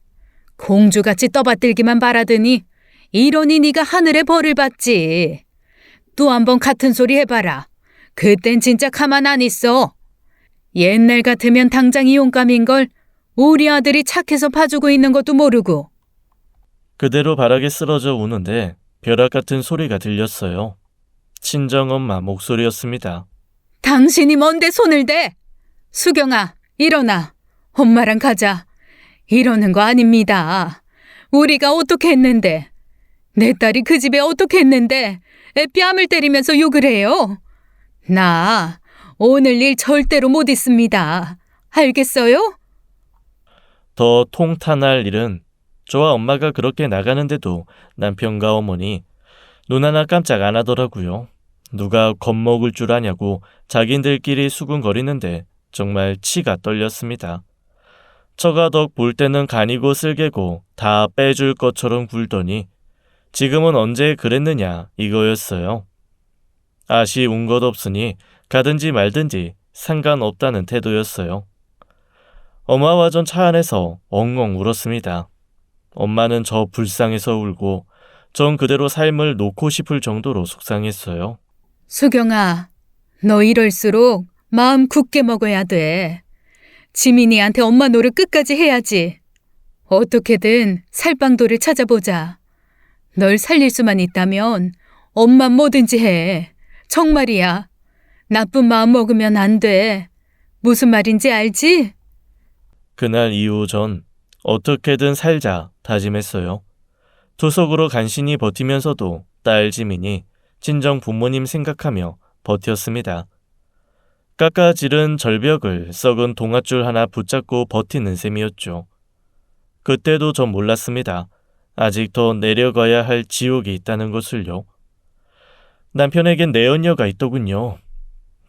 공주같이 떠받들기만 바라더니 이러니 네가 하늘의 벌을 받지. 또 한 번 같은 소리 해봐라. 그땐 진짜 가만 안 있어. 옛날 같으면 당장 이혼감인걸 우리 아들이 착해서 봐주고 있는 것도 모르고. 그대로 바닥에 쓰러져 우는데 벼락 같은 소리가 들렸어요. 친정엄마 목소리였습니다. 당신이 뭔데 손을 대? 수경아, 일어나. 엄마랑 가자. 이러는 거 아닙니다. 우리가 어떻게 했는데. 내 딸이 그 집에 어떻게 했는데 애 뺨을 때리면서 욕을 해요. 나 오늘 일 절대로 못 있습니다. 알겠어요? 더 통탄할 일은 저와 엄마가 그렇게 나가는데도 남편과 어머니 눈 하나 깜짝 안 하더라고요. 누가 겁먹을 줄 아냐고 자긴들끼리 수군거리는데 정말 치가 떨렸습니다. 처가덕 볼 때는 간이고 쓸개고 다 빼줄 것처럼 굴더니 지금은 언제 그랬느냐 이거였어요. 아쉬운 것 없으니 가든지 말든지 상관없다는 태도였어요. 엄마와 전 차 안에서 엉엉 울었습니다. 엄마는 저 불쌍해서 울고 전 그대로 삶을 놓고 싶을 정도로 속상했어요. 수경아, 너 이럴수록 마음 굳게 먹어야 돼. 지민이한테 엄마 노릇 끝까지 해야지. 어떻게든 살방도를 찾아보자. 널 살릴 수만 있다면 엄마 뭐든지 해. 정말이야. 나쁜 마음 먹으면 안 돼. 무슨 말인지 알지? 그날 이후 전 어떻게든 살자 다짐했어요. 투석으로 간신히 버티면서도 딸 지민이 친정 부모님 생각하며 버텼습니다. 깎아지른 절벽을 썩은 동아줄 하나 붙잡고 버티는 셈이었죠. 그때도 전 몰랐습니다. 아직 더 내려가야 할 지옥이 있다는 것을요. 남편에겐 내연녀가 있더군요.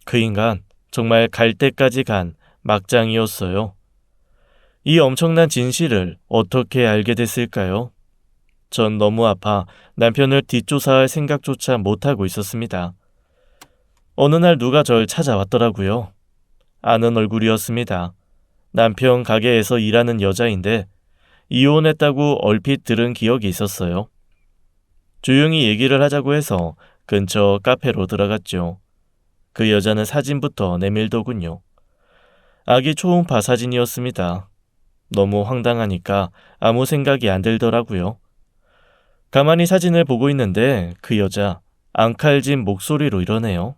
그 인간 정말 갈 때까지 간 막장이었어요. 이 엄청난 진실을 어떻게 알게 됐을까요? 전 너무 아파 남편을 뒷조사할 생각조차 못하고 있었습니다. 어느 날 누가 절 찾아왔더라고요. 아는 얼굴이었습니다. 남편 가게에서 일하는 여자인데 이혼했다고 얼핏 들은 기억이 있었어요. 조용히 얘기를 하자고 해서 근처 카페로 들어갔죠. 그 여자는 사진부터 내밀더군요. 아기 초음파 사진이었습니다. 너무 황당하니까 아무 생각이 안 들더라고요. 가만히 사진을 보고 있는데 그 여자 앙칼진 목소리로 이러네요.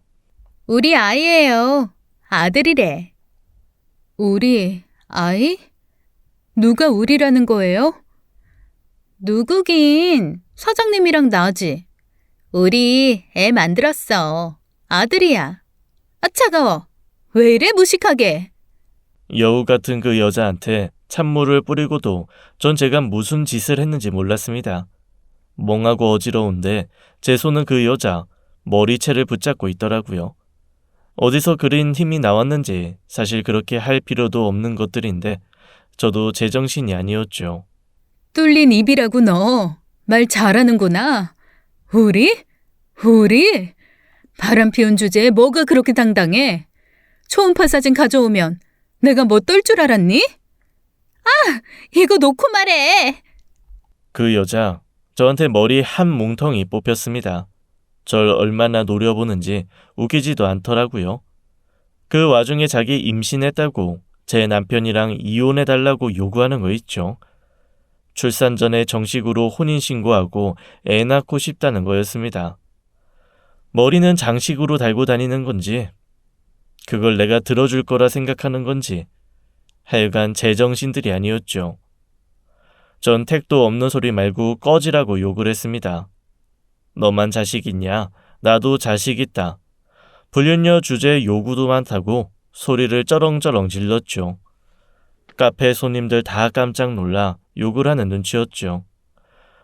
우리 아이예요. 아들이래. 우리 아이? 누가 우리라는 거예요? 누구긴 사장님이랑 나지. 우리 애 만들었어. 아들이야. 아 차가워. 왜 이래 무식하게. 여우 같은 그 여자한테 찬물을 뿌리고도 전 제가 무슨 짓을 했는지 몰랐습니다. 멍하고 어지러운데 제 손은 그 여자 머리채를 붙잡고 있더라고요. 어디서 그린 힘이 나왔는지 사실 그렇게 할 필요도 없는 것들인데 저도 제정신이 아니었죠. 뚫린 입이라고 너. 말 잘하는구나. 우리? 우리? 바람 피운 주제에 뭐가 그렇게 당당해? 초음파 사진 가져오면 내가 뭐 떨 줄 알았니? 아! 이거 놓고 말해! 그 여자 저한테 머리 한 뭉텅이 뽑혔습니다. 절 얼마나 노려보는지 웃기지도 않더라고요. 그 와중에 자기 임신했다고 제 남편이랑 이혼해달라고 요구하는 거 있죠. 출산 전에 정식으로 혼인신고하고 애 낳고 싶다는 거였습니다. 머리는 장식으로 달고 다니는 건지 그걸 내가 들어줄 거라 생각하는 건지 하여간 제정신들이 아니었죠. 전 택도 없는 소리 말고 꺼지라고 욕을 했습니다. 너만 자식 있냐? 나도 자식 있다. 불륜녀 주제에 요구도 많다고 소리를 쩌렁쩌렁 질렀죠. 카페 손님들 다 깜짝 놀라 욕을 하는 눈치였죠.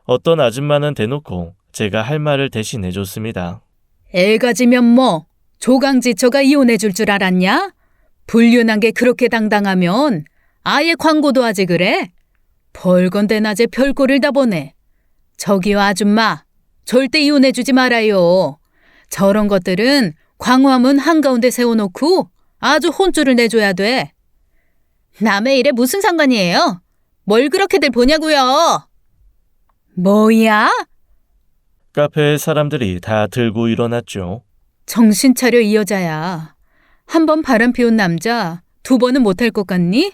어떤 아줌마는 대놓고 제가 할 말을 대신 해줬습니다. 애 가지면 뭐 조강지처가 이혼해줄 줄 알았냐? 불륜한 게 그렇게 당당하면 아예 광고도 하지 그래? 벌건대 낮에 별꼴을 다 보네. 저기요 아줌마, 절대 이혼해주지 말아요. 저런 것들은 광화문 한가운데 세워놓고 아주 혼쭐을 내줘야 돼. 남의 일에 무슨 상관이에요? 뭘 그렇게들 보냐고요? 뭐야? 카페에 사람들이 다 들고 일어났죠. 정신 차려 이 여자야. 한 번 바람 피운 남자 2번은 못할 것 같니?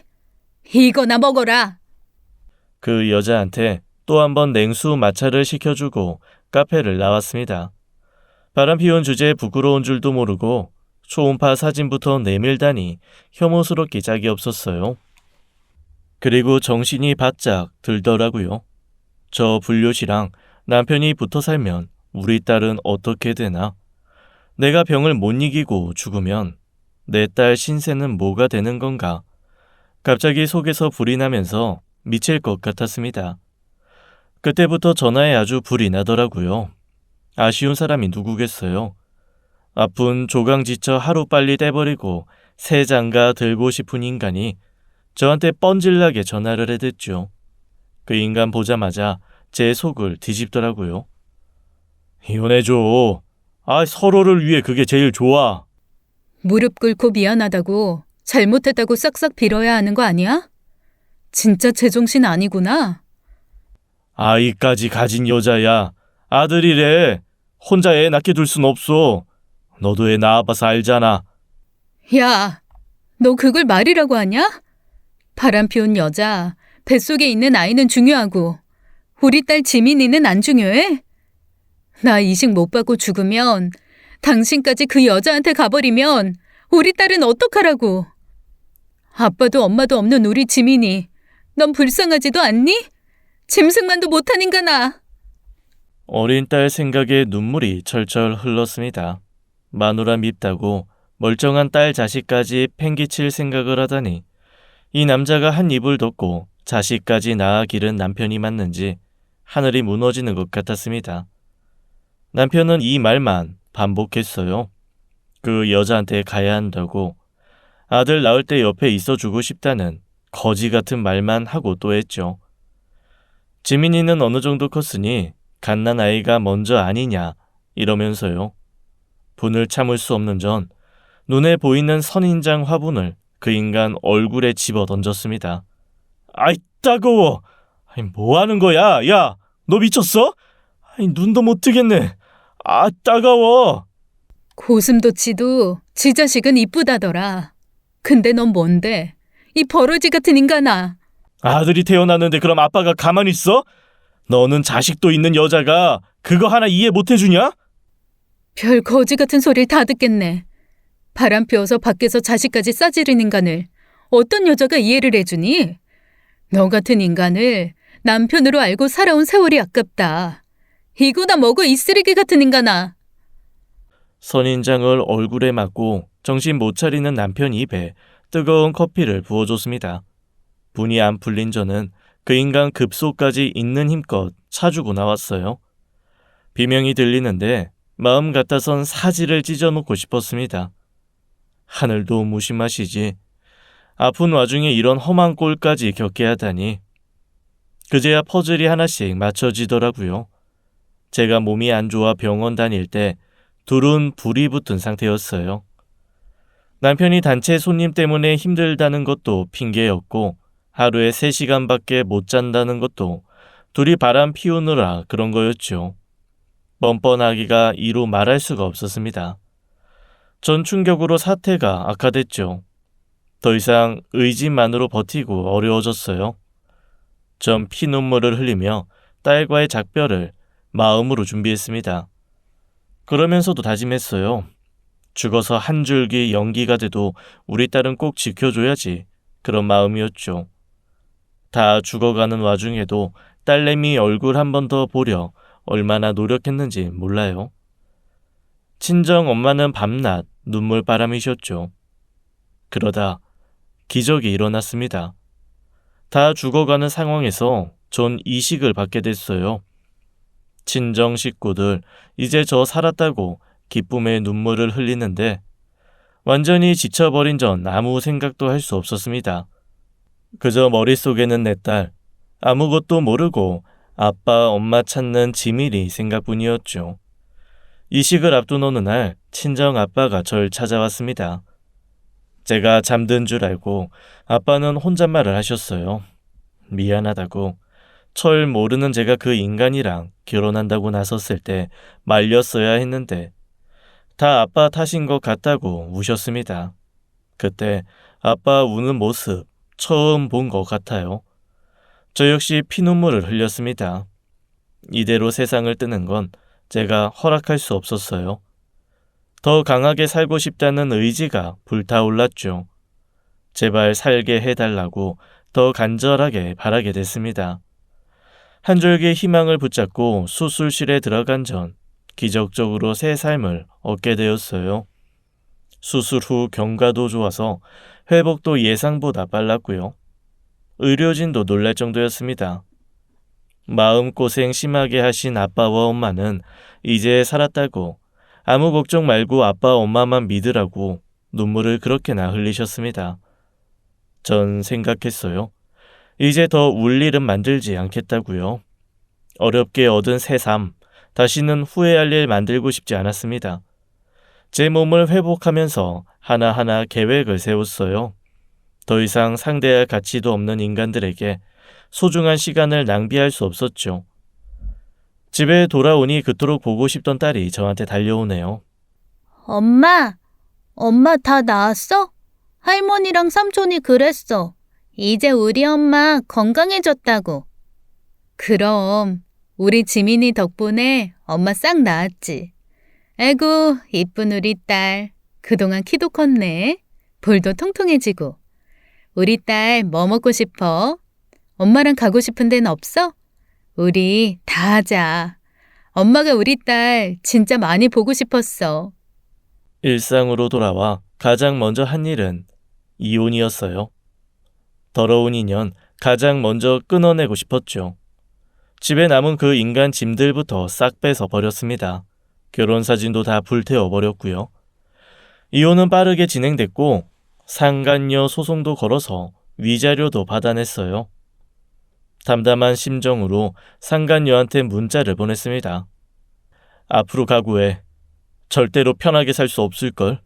이거나 먹어라. 그 여자한테 또 한 번 냉수 마차를 시켜주고 카페를 나왔습니다. 바람 피운 주제에 부끄러운 줄도 모르고 초음파 사진부터 내밀다니 혐오스럽기 짝이 없었어요. 그리고 정신이 바짝 들더라고요. 저 불효시랑 남편이 붙어 살면 우리 딸은 어떻게 되나? 내가 병을 못 이기고 죽으면 내 딸 신세는 뭐가 되는 건가? 갑자기 속에서 불이 나면서 미칠 것 같았습니다. 그때부터 전화에 아주 불이 나더라고요. 아쉬운 사람이 누구겠어요? 아픈 조강지처 하루빨리 떼버리고 새 장가 들고 싶은 인간이 저한테 뻔질나게 전화를 해댔죠. 그 인간 보자마자 제 속을 뒤집더라고요. 이혼해줘. 서로를 위해 그게 제일 좋아. 무릎 꿇고 미안하다고 잘못했다고 싹싹 빌어야 하는 거 아니야? 진짜 제정신 아니구나. 아이까지 가진 여자야. 아들이래. 혼자 애 낳게 둘 순 없어. 너도 애 낳아봐서 알잖아. 야, 너 그걸 말이라고 하냐? 바람 피운 여자, 뱃속에 있는 아이는 중요하고 우리 딸 지민이는 안 중요해? 나 이식 못 받고 죽으면 당신까지 그 여자한테 가버리면 우리 딸은 어떡하라고? 아빠도 엄마도 없는 우리 지민이 넌 불쌍하지도 않니? 짐승만도 못한 인간아. 어린 딸 생각에 눈물이 철철 흘렀습니다. 마누라 밉다고 멀쩡한 딸 자식까지 팽개칠 생각을 하다니 이 남자가 한 입을 덮고 자식까지 낳아 기른 남편이 맞는지 하늘이 무너지는 것 같았습니다. 남편은 이 말만 반복했어요. 그 여자한테 가야 한다고, 아들 낳을 때 옆에 있어주고 싶다는 거지 같은 말만 하고 또 했죠. 지민이는 어느 정도 컸으니 갓난 아이가 먼저 아니냐 이러면서요. 분을 참을 수 없는 전 눈에 보이는 선인장 화분을 그 인간 얼굴에 집어 던졌습니다. 아이 따가워. 뭐 하는 거야? 야, 너 미쳤어? 눈도 못 뜨겠네. 따가워. 고슴도치도 지 자식은 이쁘다더라. 근데 넌 뭔데? 이 버러지 같은 인간아. 아들이 태어났는데 그럼 아빠가 가만히 있어? 너는 자식도 있는 여자가 그거 하나 이해 못 해주냐? 별 거지 같은 소리를 다 듣겠네. 바람 피워서 밖에서 자식까지 싸지른 인간을 어떤 여자가 이해를 해주니? 너 같은 인간을 남편으로 알고 살아온 세월이 아깝다. 이거나 먹어 이 쓰레기 같은 인간아. 선인장을 얼굴에 맞고 정신 못 차리는 남편 입에 뜨거운 커피를 부어줬습니다. 분이 안 풀린 저는 그 인간 급소까지 있는 힘껏 차주고 나왔어요. 비명이 들리는데 마음 같아선 사지를 찢어놓고 싶었습니다. 하늘도 무심하시지. 아픈 와중에 이런 험한 꼴까지 겪게 하다니. 그제야 퍼즐이 하나씩 맞춰지더라고요. 제가 몸이 안 좋아 병원 다닐 때 둘은 불이 붙은 상태였어요. 남편이 단체 손님 때문에 힘들다는 것도 핑계였고 하루에 3시간밖에 못 잔다는 것도 둘이 바람 피우느라 그런 거였죠. 뻔뻔하기가 이루 말할 수가 없었습니다. 전 충격으로 사태가 악화됐죠. 더 이상 의지만으로 버티고 어려워졌어요. 전 피눈물을 흘리며 딸과의 작별을 마음으로 준비했습니다. 그러면서도 다짐했어요. 죽어서 한 줄기 연기가 돼도 우리 딸은 꼭 지켜줘야지. 그런 마음이었죠. 다 죽어가는 와중에도 딸내미 얼굴 한 번 더 보려 얼마나 노력했는지 몰라요. 친정 엄마는 밤낮 눈물바람이셨죠. 그러다 기적이 일어났습니다. 다 죽어가는 상황에서 전 이식을 받게 됐어요. 친정 식구들 이제 저 살았다고 기쁨의 눈물을 흘리는데 완전히 지쳐버린 전 아무 생각도 할 수 없었습니다. 그저 머릿속에는 내 딸, 아무것도 모르고 아빠, 엄마 찾는 지밀이 생각뿐이었죠. 이식을 앞둔 어느 날 친정 아빠가 절 찾아왔습니다. 제가 잠든 줄 알고 아빠는 혼잣말을 하셨어요. 미안하다고. 철 모르는 제가 그 인간이랑 결혼한다고 나섰을 때 말렸어야 했는데 다 아빠 탓인 것 같다고 우셨습니다. 그때 아빠 우는 모습 처음 본 것 같아요. 저 역시 피눈물을 흘렸습니다. 이대로 세상을 뜨는 건 제가 허락할 수 없었어요. 더 강하게 살고 싶다는 의지가 불타올랐죠. 제발 살게 해달라고 더 간절하게 바라게 됐습니다. 한 줄기 희망을 붙잡고 수술실에 들어간 전 기적적으로 새 삶을 얻게 되었어요. 수술 후 경과도 좋아서 회복도 예상보다 빨랐고요. 의료진도 놀랄 정도였습니다. 마음고생 심하게 하신 아빠와 엄마는 이제 살았다고 아무 걱정 말고 아빠 엄마만 믿으라고 눈물을 그렇게나 흘리셨습니다. 전 생각했어요. 이제 더 울 일은 만들지 않겠다고요. 어렵게 얻은 새 삶, 다시는 후회할 일 만들고 싶지 않았습니다. 제 몸을 회복하면서 하나하나 계획을 세웠어요. 더 이상 상대할 가치도 없는 인간들에게 소중한 시간을 낭비할 수 없었죠. 집에 돌아오니 그토록 보고 싶던 딸이 저한테 달려오네요. 엄마, 엄마 다 나았어? 할머니랑 삼촌이 그랬어. 이제 우리 엄마 건강해졌다고. 그럼 우리 지민이 덕분에 엄마 싹 나았지. 아이고, 이쁜 우리 딸. 그동안 키도 컸네. 볼도 통통해지고. 우리 딸 뭐 먹고 싶어? 엄마랑 가고 싶은 데는 없어? 우리 다 하자. 엄마가 우리 딸 진짜 많이 보고 싶었어. 일상으로 돌아와 가장 먼저 한 일은 이혼이었어요. 더러운 인연 가장 먼저 끊어내고 싶었죠. 집에 남은 그 인간 짐들부터 싹 빼서 버렸습니다. 결혼 사진도 다 불태워 버렸고요. 이혼은 빠르게 진행됐고 상간녀 소송도 걸어서 위자료도 받아냈어요. 담담한 심정으로 상간녀한테 문자를 보냈습니다. 앞으로 각오해. 절대로 편하게 살 수 없을걸.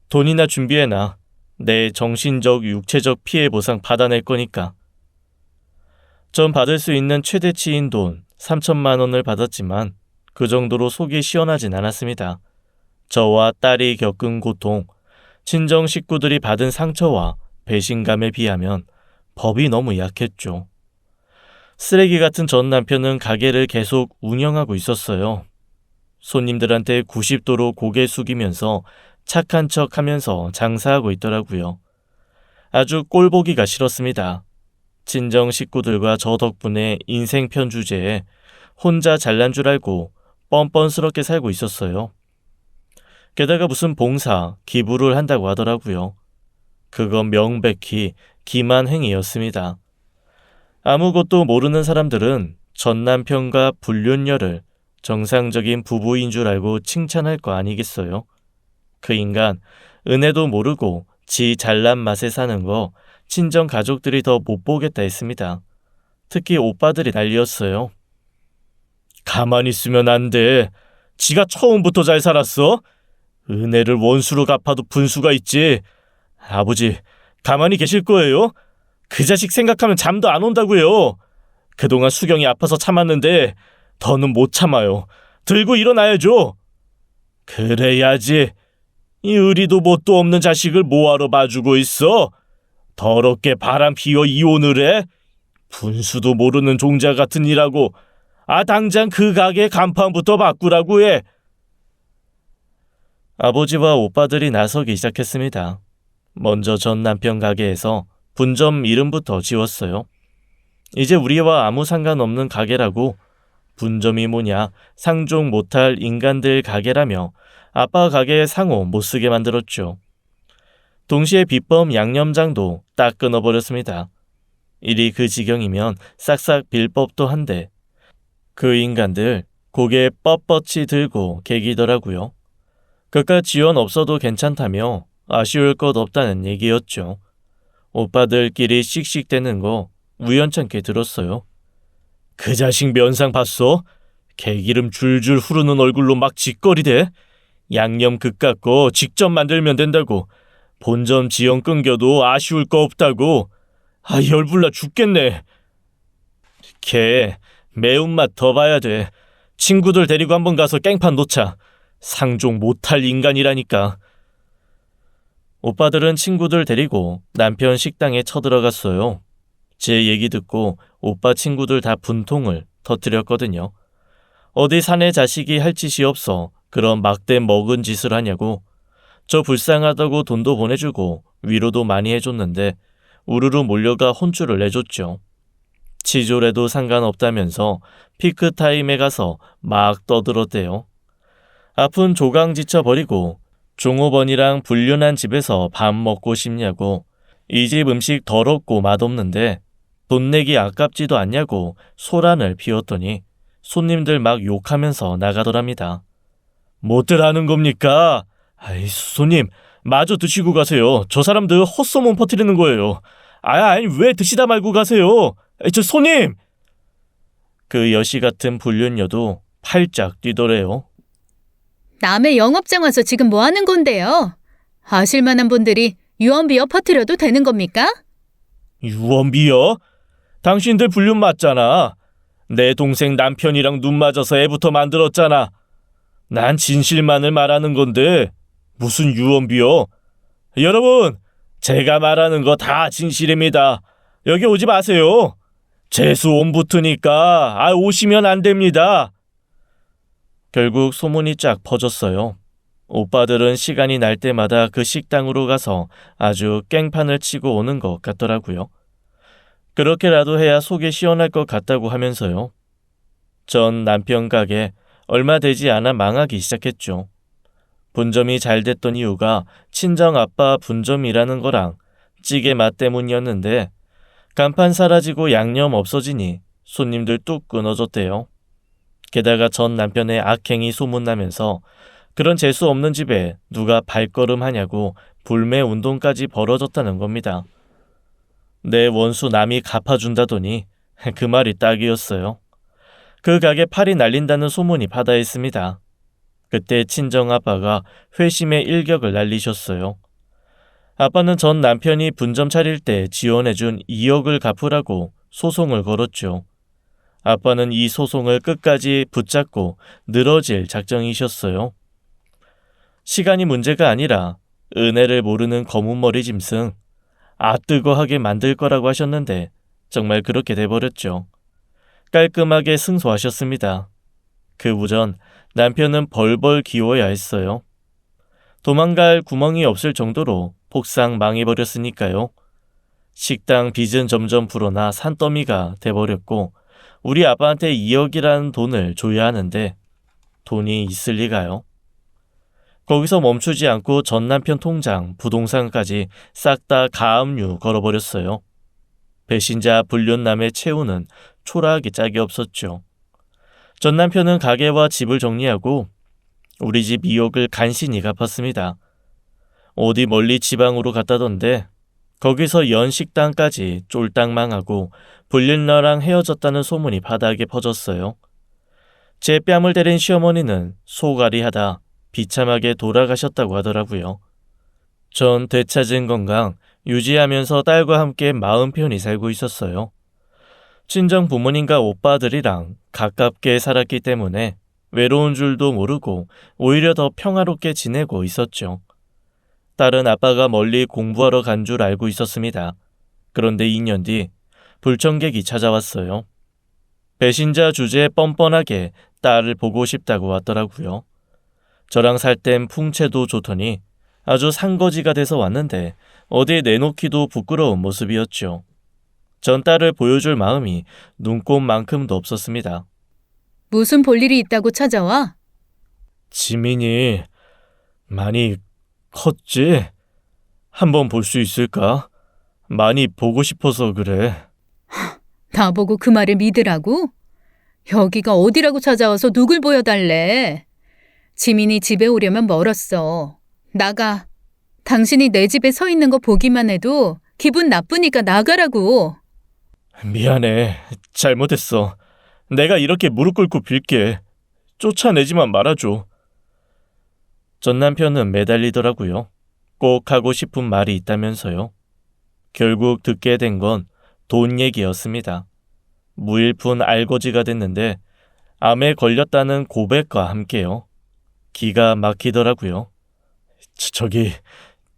돈이나 준비해놔. 내 정신적, 육체적 피해 보상 받아낼 거니까. 전 받을 수 있는 최대치인 돈 3천만 원을 받았지만 그 정도로 속이 시원하진 않았습니다. 저와 딸이 겪은 고통, 친정 식구들이 받은 상처와 배신감에 비하면 법이 너무 약했죠. 쓰레기 같은 전 남편은 가게를 계속 운영하고 있었어요. 손님들한테 90도로 고개 숙이면서 착한 척 하면서 장사하고 있더라고요. 아주 꼴보기가 싫었습니다. 친정 식구들과 저 덕분에 인생편 주제에 혼자 잘난 줄 알고 뻔뻔스럽게 살고 있었어요. 게다가 무슨 봉사, 기부를 한다고 하더라고요. 그건 명백히 기만 행위였습니다. 아무것도 모르는 사람들은 전 남편과 불륜녀를 정상적인 부부인 줄 알고 칭찬할 거 아니겠어요? 그 인간 은혜도 모르고 지 잘난 맛에 사는 거 친정 가족들이 더 못 보겠다 했습니다. 특히 오빠들이 난리였어요. 가만히 있으면 안 돼. 지가 처음부터 잘 살았어? 은혜를 원수로 갚아도 분수가 있지. 아버지, 가만히 계실 거예요? 그 자식 생각하면 잠도 안 온다고요. 그동안 수경이 아파서 참았는데 더는 못 참아요. 들고 일어나야죠. 그래야지. 이 의리도 뭣도 없는 자식을 뭐하러 봐주고 있어? 더럽게 바람 피워 이혼을 해? 분수도 모르는 종자 같은 이라고. 당장 그 가게 간판부터 바꾸라고 해. 아버지와 오빠들이 나서기 시작했습니다. 먼저 전 남편 가게에서 분점 이름부터 지웠어요. 이제 우리와 아무 상관없는 가게라고, 분점이 뭐냐, 상종 못할 인간들 가게라며 아빠 가게에 상호 못쓰게 만들었죠. 동시에 비법 양념장도 딱 끊어버렸습니다. 일이 그 지경이면 싹싹 빌 법도 한데 그 인간들 고개 뻣뻣이 들고 개기더라고요. 그깟 지원 없어도 괜찮다며 아쉬울 것 없다는 얘기였죠. 오빠들끼리 씩씩대는 거 우연찮게 들었어요. 그 자식 면상 봤어? 개기름 줄줄 흐르는 얼굴로 막 짓거리대. 양념 그 깎고 직접 만들면 된다고. 본점 지연 끊겨도 아쉬울 거 없다고. 열불나 죽겠네. 걔 매운맛 더 봐야 돼. 친구들 데리고 한번 가서 깽판 놓자. 상종 못할 인간이라니까. 오빠들은 친구들 데리고 남편 식당에 쳐들어갔어요. 제 얘기 듣고 오빠 친구들 다 분통을 터뜨렸거든요. 어디 사내 자식이 할 짓이 없어 그런 막대 먹은 짓을 하냐고. 저 불쌍하다고 돈도 보내주고 위로도 많이 해줬는데 우르르 몰려가 혼쭐을 내줬죠. 치졸해도 상관없다면서 피크타임에 가서 막 떠들었대요. 아픈 조강 지쳐버리고 종업원이랑 불륜한 집에서 밥 먹고 싶냐고. 이 집 음식 더럽고 맛없는데 돈 내기 아깝지도 않냐고 소란을 피웠더니 손님들 막 욕하면서 나가더랍니다. 뭐들 하는 겁니까? 손님 마저 드시고 가세요. 저 사람들 헛소문 퍼뜨리는 거예요. 아니 왜 드시다 말고 가세요? 저 손님! 그 여시 같은 불륜녀도 팔짝 뛰더래요. 남의 영업장 와서 지금 뭐 하는 건데요? 아실 만한 분들이 유언비어 퍼뜨려도 되는 겁니까? 유언비어? 당신들 불륜 맞잖아. 내 동생 남편이랑 눈 맞아서 애부터 만들었잖아. 난 진실만을 말하는 건데 무슨 유언비어? 여러분, 제가 말하는 거 다 진실입니다. 여기 오지 마세요. 재수 온 붙으니까 오시면 안 됩니다. 결국 소문이 쫙 퍼졌어요. 오빠들은 시간이 날 때마다 그 식당으로 가서 아주 깽판을 치고 오는 것 같더라고요. 그렇게라도 해야 속이 시원할 것 같다고 하면서요. 전 남편 가게 얼마 되지 않아 망하기 시작했죠. 분점이 잘 됐던 이유가 친정 아빠 분점이라는 거랑 찌개 맛 때문이었는데 간판 사라지고 양념 없어지니 손님들 뚝 끊어졌대요. 게다가 전 남편의 악행이 소문나면서 그런 재수 없는 집에 누가 발걸음하냐고 불매 운동까지 벌어졌다는 겁니다. 내 원수 남이 갚아준다더니 그 말이 딱이었어요. 그 가게 팔이 날린다는 소문이 바다에 있습니다. 그때 친정아빠가 회심의 일격을 날리셨어요. 아빠는 전 남편이 분점 차릴 때 지원해준 2억을 갚으라고 소송을 걸었죠. 아빠는 이 소송을 끝까지 붙잡고 늘어질 작정이셨어요. 시간이 문제가 아니라 은혜를 모르는 검은머리 짐승, 뜨거하게 만들 거라고 하셨는데 정말 그렇게 돼버렸죠. 깔끔하게 승소하셨습니다. 그 무전 남편은 벌벌 기워야 했어요. 도망갈 구멍이 없을 정도로 폭삭 망해버렸으니까요. 식당 빚은 점점 불어나 산더미가 돼버렸고 우리 아빠한테 2억이라는 돈을 줘야 하는데 돈이 있을 리가요. 거기서 멈추지 않고 전 남편 통장, 부동산까지 싹 다 가압류 걸어버렸어요. 배신자 불륜남의 최후는 초라하기 짝이 없었죠. 전 남편은 가게와 집을 정리하고 우리 집 2억을 간신히 갚았습니다. 어디 멀리 지방으로 갔다던데 거기서 연식당까지 쫄딱 망하고 불륜녀랑 헤어졌다는 소문이 바닥에 퍼졌어요. 제 뺨을 때린 시어머니는 소갈이하다 비참하게 돌아가셨다고 하더라고요. 전 되찾은 건강 유지하면서 딸과 함께 마음 편히 살고 있었어요. 친정 부모님과 오빠들이랑 가깝게 살았기 때문에 외로운 줄도 모르고 오히려 더 평화롭게 지내고 있었죠. 딸은 아빠가 멀리 공부하러 간 줄 알고 있었습니다. 그런데 2년 뒤 불청객이 찾아왔어요. 배신자 주제에 뻔뻔하게 딸을 보고 싶다고 왔더라고요. 저랑 살 땐 풍채도 좋더니 아주 상거지가 돼서 왔는데 어디에 내놓기도 부끄러운 모습이었죠. 전 딸을 보여줄 마음이 눈꼽만큼도 없었습니다. 무슨 볼일이 있다고 찾아와? 지민이 많이 컸지? 한번 볼 수 있을까? 많이 보고 싶어서 그래. 나보고 그 말을 믿으라고? 여기가 어디라고 찾아와서 누굴 보여달래? 지민이 집에 오려면 멀었어. 나가. 당신이 내 집에 서 있는 거 보기만 해도 기분 나쁘니까 나가라고. 미안해. 잘못했어. 내가 이렇게 무릎 꿇고 빌게. 쫓아내지만 말아줘. 전 남편은 매달리더라고요. 꼭 하고 싶은 말이 있다면서요. 결국 듣게 된 건 돈 얘기였습니다. 무일푼 알거지가 됐는데 암에 걸렸다는 고백과 함께요. 기가 막히더라고요. 저기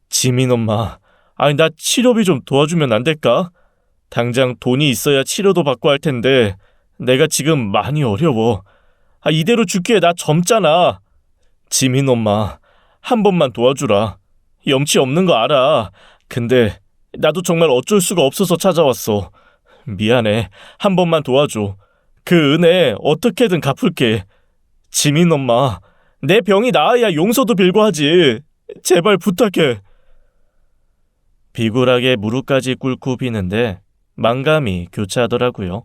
지민 엄마, 아니 나 치료비 좀 도와주면 안 될까? 당장 돈이 있어야 치료도 받고 할 텐데 내가 지금 많이 어려워. 이대로 죽기에 나 젊잖아. 지민 엄마, 한 번만 도와주라. 염치 없는 거 알아. 근데 나도 정말 어쩔 수가 없어서 찾아왔어. 미안해. 한 번만 도와줘. 그 은혜 어떻게든 갚을게. 지민 엄마, 내 병이 나아야 용서도 빌고 하지. 제발 부탁해. 비굴하게 무릎까지 꿇고 비는데 만감이 교차하더라고요.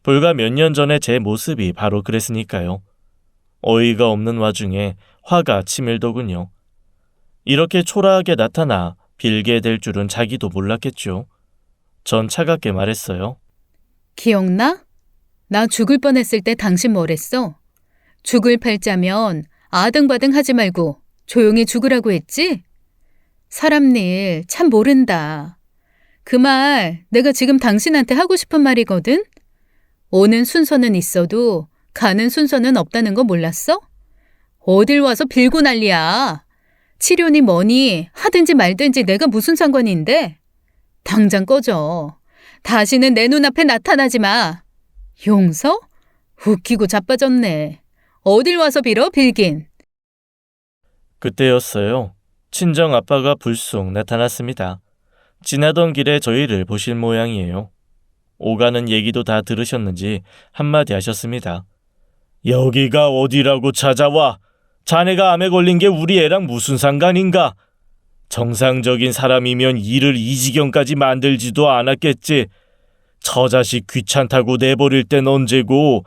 불과 몇 년 전에 제 모습이 바로 그랬으니까요. 어이가 없는 와중에 화가 치밀더군요. 이렇게 초라하게 나타나 빌게 될 줄은 자기도 몰랐겠죠. 전 차갑게 말했어요. 기억나? 나 죽을 뻔했을 때 당신 뭐랬어? 죽을 팔자면 아등바등 하지 말고 조용히 죽으라고 했지? 사람 일 참 모른다. 그 말 내가 지금 당신한테 하고 싶은 말이거든? 오는 순서는 있어도 가는 순서는 없다는 거 몰랐어? 어딜 와서 빌고 난리야. 치료니 뭐니 하든지 말든지 내가 무슨 상관인데? 당장 꺼져. 다시는 내 눈앞에 나타나지 마. 용서? 웃기고 자빠졌네. 어딜 와서 빌어 빌긴. 그때였어요. 친정 아빠가 불쑥 나타났습니다. 지나던 길에 저희를 보실 모양이에요. 오가는 얘기도 다 들으셨는지 한마디 하셨습니다. 여기가 어디라고 찾아와? 자네가 암에 걸린 게 우리 애랑 무슨 상관인가? 정상적인 사람이면 일을 이 지경까지 만들지도 않았겠지. 저 자식 귀찮다고 내버릴 땐 언제고.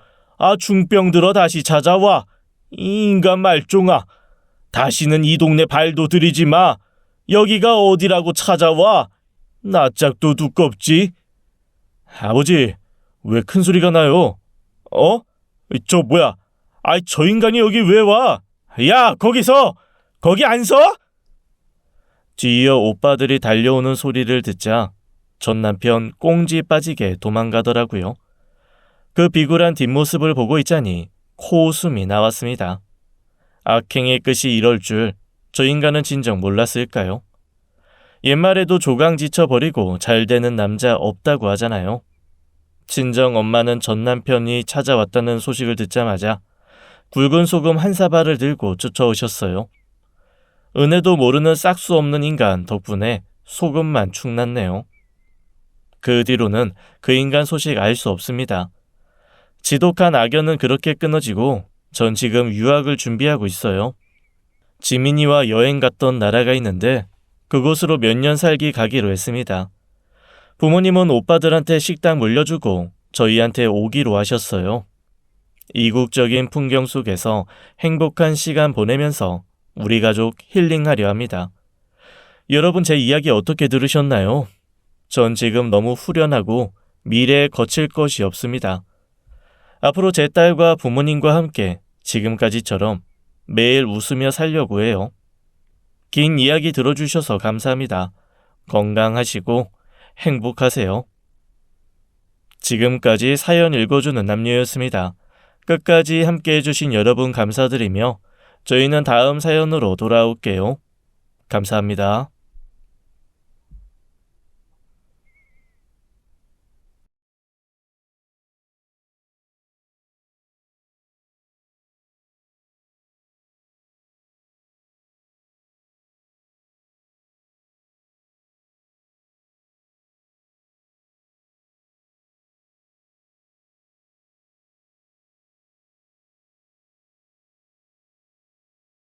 중병 들어 다시 찾아와. 이 인간 말종아. 다시는 이 동네 발도 들이지 마. 여기가 어디라고 찾아와. 낯짝도 두껍지. 아버지, 왜 큰 소리가 나요? 저 뭐야? 저 인간이 여기 왜 와? 야, 거기서! 거기 안 서? 뒤이어 오빠들이 달려오는 소리를 듣자 전 남편 꽁지 빠지게 도망가더라고요. 그 비굴한 뒷모습을 보고 있자니 코웃음이 나왔습니다. 악행의 끝이 이럴 줄 저 인간은 진정 몰랐을까요? 옛말에도 조강 지쳐버리고 잘 되는 남자 없다고 하잖아요. 친정 엄마는 전 남편이 찾아왔다는 소식을 듣자마자 굵은 소금 한 사발을 들고 쫓아오셨어요. 은혜도 모르는 싹수 없는 인간 덕분에 소금만 축났네요. 그 뒤로는 그 인간 소식 알 수 없습니다. 지독한 악연은 그렇게 끊어지고 전 지금 유학을 준비하고 있어요. 지민이와 여행 갔던 나라가 있는데 그곳으로 몇 년 살기 가기로 했습니다. 부모님은 오빠들한테 식당 물려주고 저희한테 오기로 하셨어요. 이국적인 풍경 속에서 행복한 시간 보내면서 우리 가족 힐링하려 합니다. 여러분 제 이야기 어떻게 들으셨나요? 전 지금 너무 후련하고 미래에 거칠 것이 없습니다. 앞으로 제 딸과 부모님과 함께 지금까지처럼 매일 웃으며 살려고 해요. 긴 이야기 들어주셔서 감사합니다. 건강하시고 행복하세요. 지금까지 사연 읽어주는 남녀였습니다. 끝까지 함께 해주신 여러분 감사드리며 저희는 다음 사연으로 돌아올게요. 감사합니다.